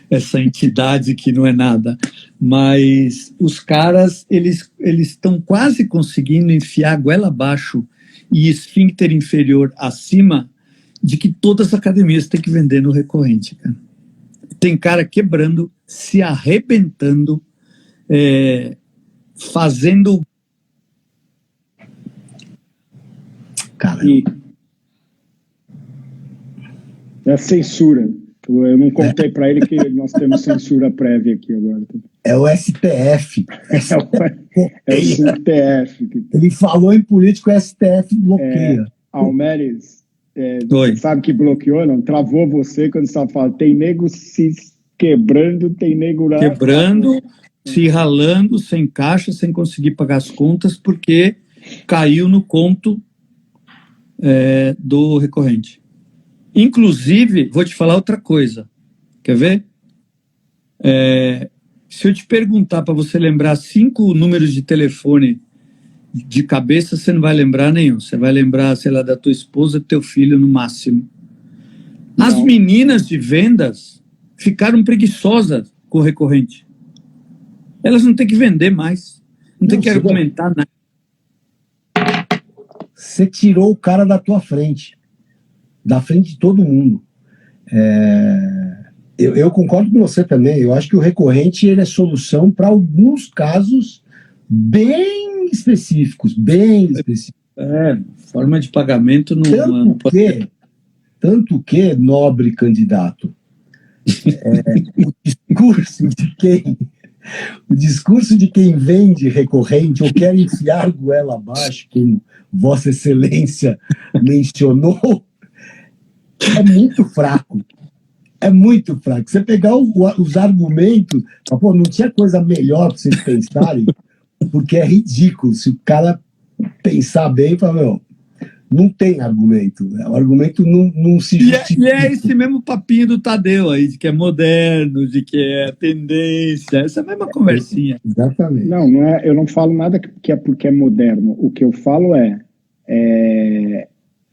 Essa entidade que não é nada. Mas os caras, eles estão quase conseguindo enfiar a goela abaixo e esfíncter inferior acima de que todas as academias têm que vender no recorrente, cara. Tem cara quebrando, se arrebentando, fazendo... Cara, é censura. Eu não contei para ele que nós temos censura prévia aqui agora. É o STF. É o STF. Ele falou em político, o STF bloqueia. Almeres, você sabe que bloqueou, não? Travou você quando você estava falando. Tem nego se quebrando, tem nego lá. Quebrando, se ralando, sem caixa, sem conseguir pagar as contas, porque caiu no conto do recorrente. Inclusive, vou te falar outra coisa. Quer ver? Se eu te perguntar para você lembrar 5 números de telefone de cabeça, você não vai lembrar nenhum. Você vai lembrar, sei lá, da tua esposa e do teu filho no máximo. Não. As meninas de vendas ficaram preguiçosas com o recorrente. Elas não têm que vender mais. Não tem que argumentar nada. Você tirou o cara da tua frente. Da frente de todo mundo. Eu concordo com você também. Eu acho que o recorrente ele é solução para alguns casos bem específicos. Forma de pagamento não pode... Tanto que, nobre candidato, o discurso de quem vende recorrente ou quer enfiar goela abaixo, como Vossa Excelência mencionou, é muito fraco. É muito fraco. Você pegar os argumentos, pô, não tinha coisa melhor para vocês pensarem, porque é ridículo. Se o cara pensar bem, fala, não tem argumento. Né? O argumento não se justifica. E é esse mesmo papinho do Tadeu aí, de que é moderno, de que é tendência, essa mesma conversinha. Exatamente. Não é, eu não falo nada que é porque é moderno. O que eu falo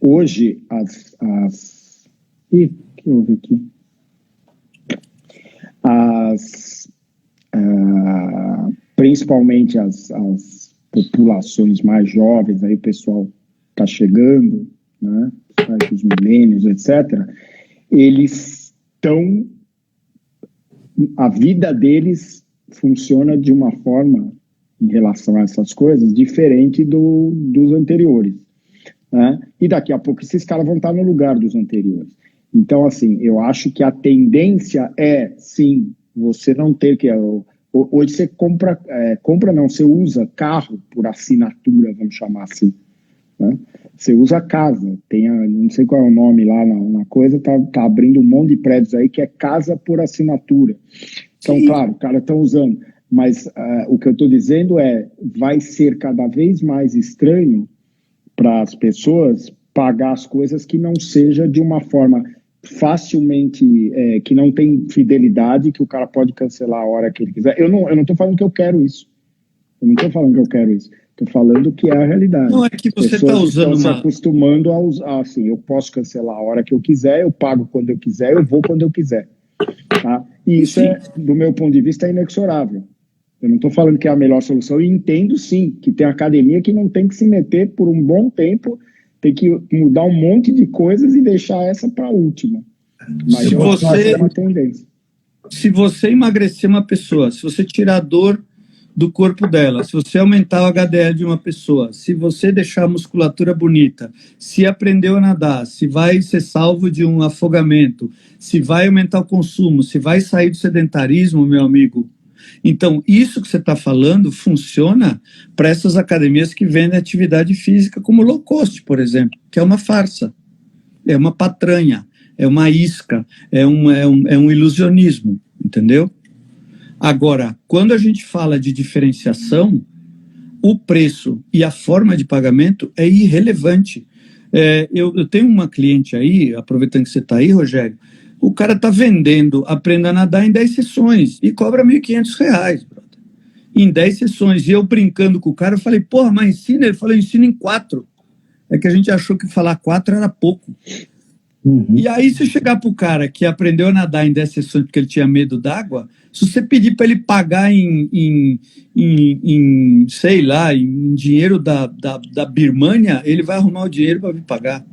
hoje Ih, o que houve aqui? Principalmente as populações mais jovens, aí o pessoal está chegando, né, os milênios, etc., eles estão... A vida deles funciona de uma forma, em relação a essas coisas, diferente dos anteriores, né? E daqui a pouco esses caras vão estar no lugar dos anteriores. Então, assim, eu acho que a tendência é, sim, você não ter que... Hoje você você usa carro por assinatura, vamos chamar assim, né? Você usa casa, não sei qual é o nome lá na coisa, tá abrindo um monte de prédios aí que é casa por assinatura. Então, Sim. claro, o cara está usando, mas o que eu estou dizendo vai ser cada vez mais estranho para as pessoas pagar as coisas que não seja de uma forma facilmente, que não tem fidelidade, que o cara pode cancelar a hora que ele quiser. Eu não estou falando que eu quero isso. Eu não estou falando que eu quero isso. Estou falando que é a realidade. Não é que você está usando estão se acostumando a usar, assim, eu posso cancelar a hora que eu quiser, eu pago quando eu quiser, eu vou quando eu quiser. Tá? E isso, do meu ponto de vista, é inexorável. Eu não estou falando que é a melhor solução, e entendo sim que tem academia que não tem que se meter por um bom tempo, tem que mudar um monte de coisas e deixar essa para a última. Mas eu acho que é uma tendência. Se você emagrecer uma pessoa, se você tirar a dor do corpo dela, se você aumentar o HDL de uma pessoa, se você deixar a musculatura bonita, se aprendeu a nadar, se vai ser salvo de um afogamento, se vai aumentar o consumo, se vai sair do sedentarismo, meu amigo. Então, isso que você está falando funciona para essas academias que vendem atividade física, como low cost, por exemplo, que é uma farsa, é uma patranha, é uma isca, é um ilusionismo, entendeu? Agora, quando a gente fala de diferenciação, o preço e a forma de pagamento é irrelevante. Eu tenho uma cliente aí, aproveitando que você está aí, Rogério, o cara está vendendo Aprenda a Nadar em 10 sessões e cobra R$1.500, brother, em 10 sessões. E eu brincando com o cara, eu falei, porra, mas ensina? Ele falou, ensina em 4. É que a gente achou que falar 4 era pouco. Uhum. E aí, se chegar para o cara que aprendeu a nadar em 10 sessões porque ele tinha medo d'água, se você pedir para ele pagar em sei lá, em dinheiro da Birmânia, ele vai arrumar o dinheiro para vir pagar.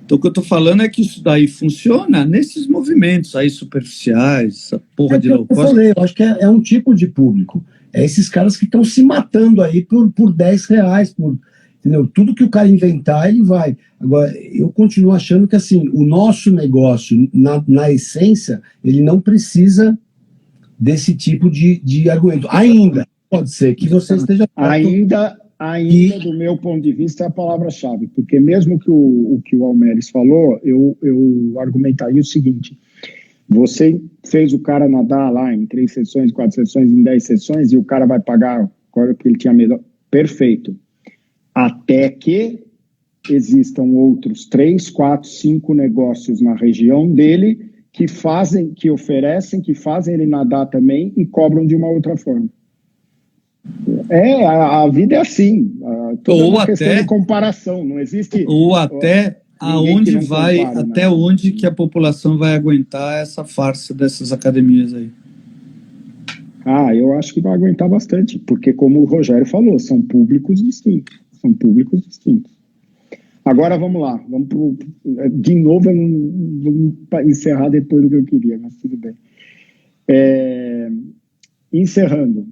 Então, o que eu estou falando é que isso daí funciona nesses movimentos aí superficiais, essa porra de low cost. Eu acho que é um tipo de público. É esses caras que estão se matando aí por R$10, entendeu? Tudo que o cara inventar, ele vai. Agora, eu continuo achando que, assim, o nosso negócio, na essência, ele não precisa desse tipo de argumento. Ainda, pode ser que você esteja... Ainda, do meu ponto de vista, é a palavra-chave, porque mesmo que o Almeres falou, eu argumentaria o seguinte: você fez o cara nadar lá em 3 sessões, 4 sessões, em 10 sessões, e o cara vai pagar agora porque ele tinha medo. Perfeito. Até que existam outros 3, 4, 5 negócios na região dele que fazem, que oferecem, que fazem ele nadar também e cobram de uma outra forma. A vida é assim. Toda uma questão de comparação, não existe... Ou até aonde vai, compara, até né? Onde que a população vai aguentar essa farsa dessas academias aí? Eu acho que vai aguentar bastante, porque como o Rogério falou, são públicos distintos. Agora vamos lá, de novo, vamos encerrar depois do que eu queria, mas tudo bem. Encerrando,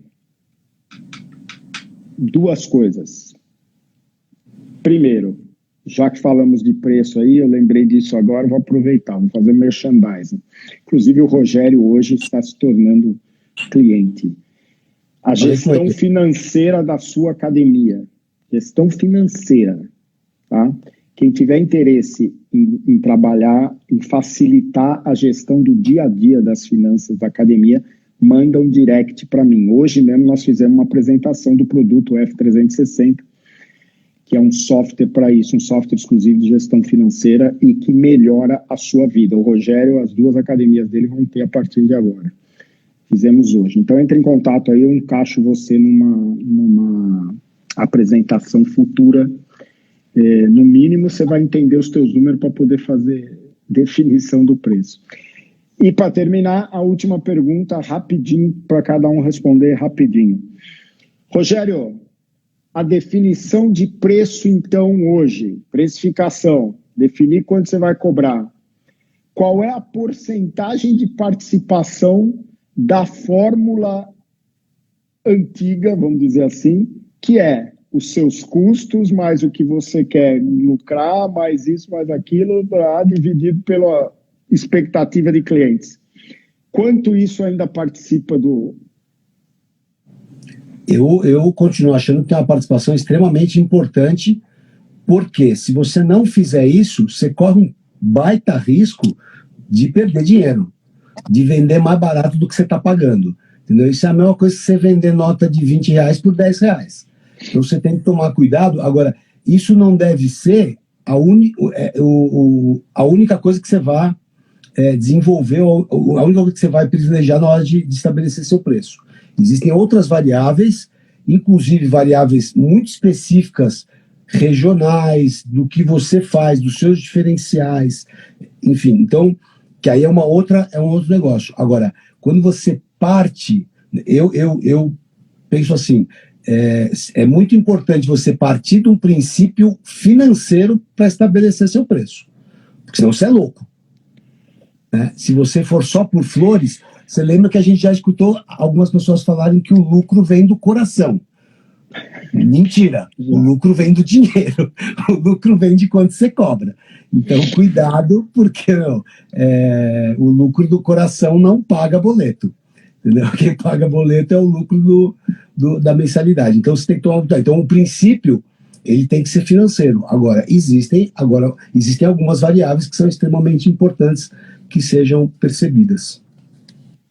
2 coisas. Primeiro, já que falamos de preço aí, eu lembrei disso agora, vou aproveitar, vou fazer merchandising. Inclusive, o Rogério hoje está se tornando cliente. A gestão financeira da sua academia. Gestão financeira, tá? Quem tiver interesse em trabalhar, em facilitar a gestão do dia a dia das finanças da academia, manda um direct para mim. Hoje mesmo nós fizemos uma apresentação do produto F360, que é um software para isso, um software exclusivo de gestão financeira e que melhora a sua vida. O Rogério, as 2 academias dele vão ter a partir de agora. Fizemos hoje. Então, entre em contato aí, eu encaixo você numa apresentação futura No mínimo, você vai entender os teus números para poder fazer definição do preço. E para terminar, a última pergunta, rapidinho, para cada um responder rapidinho. Rogério, a definição de preço, então, hoje, precificação, definir quanto você vai cobrar. Qual é a porcentagem de participação da fórmula antiga, vamos dizer assim, que é os seus custos, mais o que você quer lucrar, mais isso, mais aquilo, dividido pela expectativa de clientes. Quanto isso ainda participa do... Eu continuo achando que é uma participação extremamente importante, porque se você não fizer isso, você corre um baita risco de perder dinheiro, de vender mais barato do que você está pagando. Entendeu? Isso é a mesma coisa que você vender nota de R$20 por R$10. Então você tem que tomar cuidado. Agora, isso não deve ser a única coisa que você vai desenvolver, a única coisa que você vai privilegiar na hora de estabelecer seu preço. Existem outras variáveis, inclusive variáveis muito específicas, regionais, do que você faz, dos seus diferenciais, enfim. Então, que aí é um outro negócio. Agora, quando você parte, eu penso assim, é muito importante você partir de um princípio financeiro para estabelecer seu preço, porque senão você é louco. Né? Se você for só por flores, você lembra que a gente já escutou algumas pessoas falarem que o lucro vem do coração. Mentira, o lucro vem do dinheiro, o lucro vem de quanto você cobra. Então, cuidado, porque o lucro do coração não paga boleto. Entendeu? Quem paga boleto é o lucro da mensalidade. Então, você tem que tomar cuidado. Então, o princípio, ele tem que ser financeiro. Agora, existem algumas variáveis que são extremamente importantes que sejam percebidas.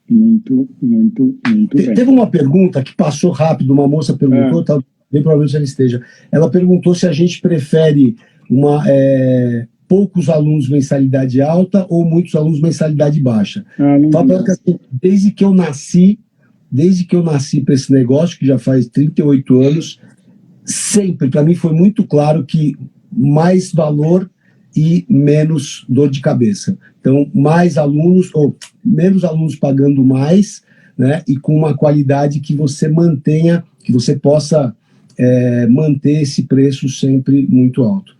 Muito bem. Teve uma pergunta que passou rápido, uma moça perguntou, bem provavelmente ela esteja. Ela perguntou se a gente prefere poucos alunos mensalidade alta ou muitos alunos mensalidade baixa. Fala que assim, desde que eu nasci para esse negócio, que já faz 38 anos, sempre, para mim foi muito claro que mais valor e menos dor de cabeça. Então, mais alunos, ou menos alunos pagando mais, né, e com uma qualidade que você mantenha, que você possa manter esse preço sempre muito alto.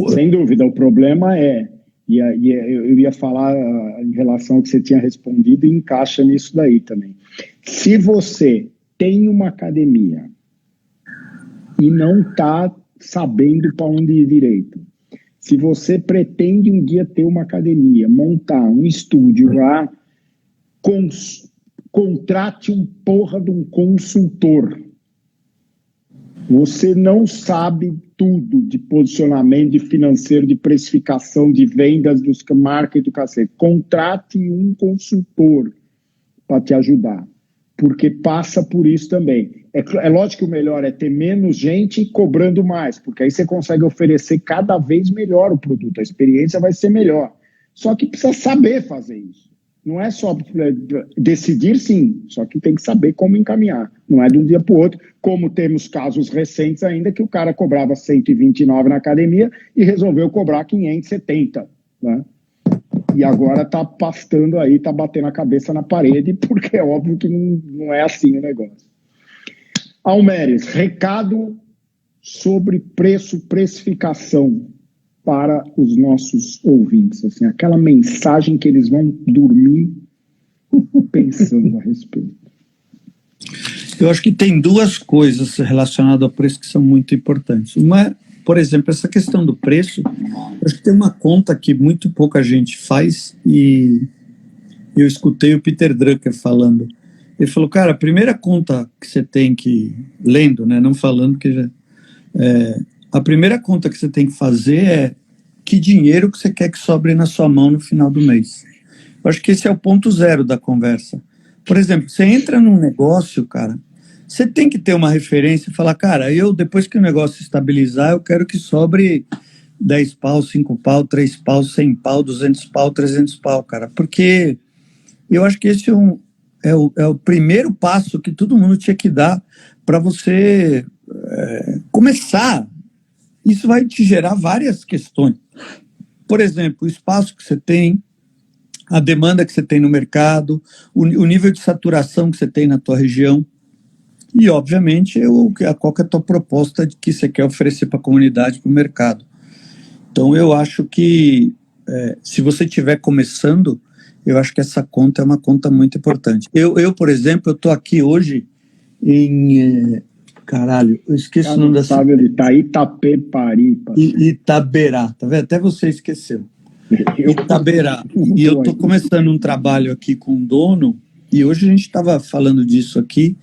Sem dúvida, o problema eu ia falar em relação ao que você tinha respondido e encaixa nisso daí também. Se você tem uma academia e não está sabendo para onde ir direito, se você pretende um dia ter uma academia, montar um estúdio lá, contrate um porra de um consultor. Você não sabe tudo de posicionamento, de financeiro, de precificação, de vendas, dos marketing, do cacete. Contrate um consultor para te ajudar, porque passa por isso também. É lógico que o melhor é ter menos gente cobrando mais, porque aí você consegue oferecer cada vez melhor o produto, a experiência vai ser melhor. Só que precisa saber fazer isso. Não é só decidir, sim, só que tem que saber como encaminhar. Não é de um dia para o outro, como temos casos recentes ainda que o cara cobrava 129 na academia e resolveu cobrar 570, né? E agora está pastando aí, está batendo a cabeça na parede, porque é óbvio que não é assim o negócio. Almeres, recado sobre preço, precificação para os nossos ouvintes, assim, aquela mensagem que eles vão dormir pensando a respeito. Eu acho que tem duas coisas relacionadas ao preço que são muito importantes. Uma é, por exemplo, essa questão do preço. Eu acho que tem uma conta que muito pouca gente faz e eu escutei o Peter Drucker falando. Ele falou, cara, a primeira conta que você tem que, lendo, né, não falando que já... a primeira conta que você tem que fazer é que dinheiro que você quer que sobre na sua mão no final do mês. Eu acho que esse é o ponto zero da conversa. Por exemplo, você entra num negócio, cara, você tem que ter uma referência e falar, cara, depois que o negócio estabilizar, eu quero que sobre 10 pau, 5 pau, 3 pau, 100 pau, 200 pau, 300 pau, cara. Porque eu acho que esse é o primeiro passo que todo mundo tinha que dar para você começar isso vai te gerar várias questões. Por exemplo, o espaço que você tem, a demanda que você tem no mercado, o nível de saturação que você tem na tua região e, obviamente, qual que é a tua proposta que você quer oferecer para a comunidade, para o mercado. Então, eu acho que se você estiver começando, eu acho que essa conta é uma conta muito importante. Eu por exemplo, eu estou aqui hoje em... eu esqueci o nome da cidade. Ele está Itapepari. Itaberá, tá vendo? Até você esqueceu. Itaberá. E eu estou começando um trabalho aqui com um dono, e hoje a gente estava falando disso aqui.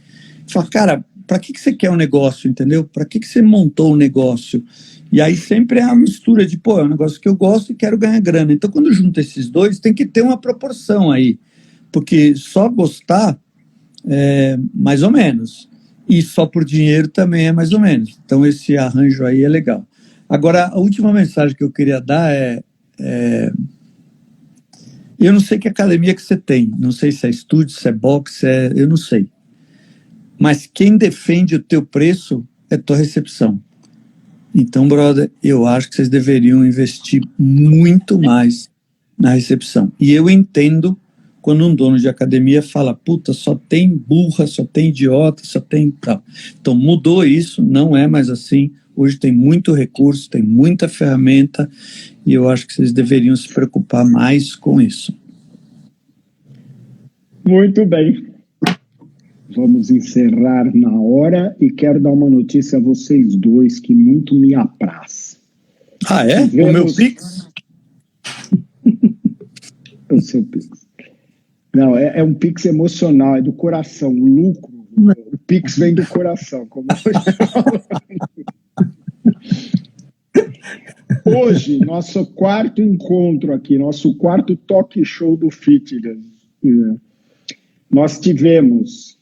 Fala, cara, para que você quer um negócio, entendeu? Para que você montou um negócio? E aí sempre é a mistura de, é um negócio que eu gosto e quero ganhar grana. Então, quando junta esses dois, tem que ter uma proporção aí. Porque só gostar é mais ou menos. E só por dinheiro também é mais ou menos. Então, esse arranjo aí é legal. Agora, a última mensagem que eu queria dar eu não sei que academia que você tem. Não sei se é estúdio, se é boxe, eu não sei. Mas quem defende o teu preço é tua recepção. Então, brother, eu acho que vocês deveriam investir muito mais na recepção. E eu entendo quando um dono de academia fala, puta, só tem burra, só tem idiota, só tem tal. Então, mudou isso, não é mais assim. Hoje tem muito recurso, tem muita ferramenta, e eu acho que vocês deveriam se preocupar mais com isso. Muito bem. Vamos encerrar na hora e quero dar uma notícia a vocês dois que muito me apraz. Ah, é? O meu Pix? O seu Pix. Não, é um Pix emocional, é do coração. O lucro, o Pix vem do coração. Como hoje, nosso quarto encontro aqui, nosso quarto talk show do Fitness, nós tivemos...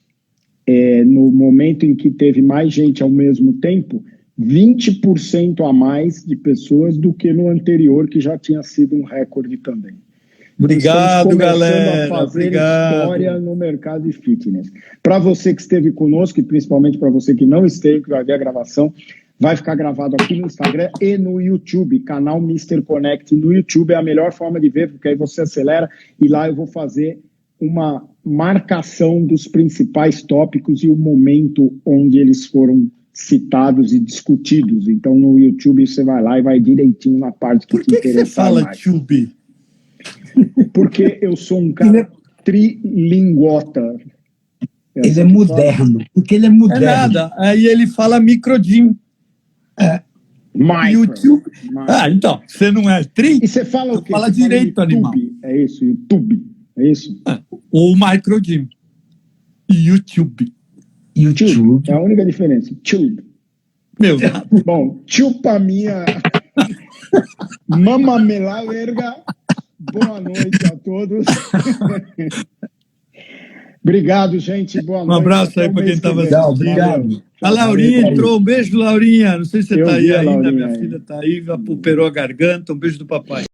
no momento em que teve mais gente ao mesmo tempo, 20% a mais de pessoas do que no anterior, que já tinha sido um recorde também. Obrigado, galera. A fazer história no mercado de fitness. Para você que esteve conosco, e principalmente para você que não esteve, que vai ver a gravação, vai ficar gravado aqui no Instagram e no YouTube, canal Mr. Connect. No YouTube é a melhor forma de ver, porque aí você acelera e lá eu vou fazer uma marcação dos principais tópicos e o momento onde eles foram citados e discutidos. Então, no YouTube, você vai lá e vai direitinho na parte que te interessa. Por que você fala mais. Tube? Porque eu sou um cara trilingota. Ele é moderno. Porque ele é moderno. É nada. Aí ele fala microdim. YouTube. Então, você não é tri? E você fala o quê? Fala direito, animal. É isso, YouTube. É isso? Ou microdim. YouTube. É a única diferença. Tube. Meu. Bom, chupa minha. Mama me la verga. Boa noite a todos. Obrigado, gente. Boa noite. Um abraço aí para quem estava assistindo. Obrigado. A Laurinha entrou. Um beijo, Laurinha. Não sei se você está aí ainda. Laurinha, minha filha está aí, operou a garganta. Um beijo do papai.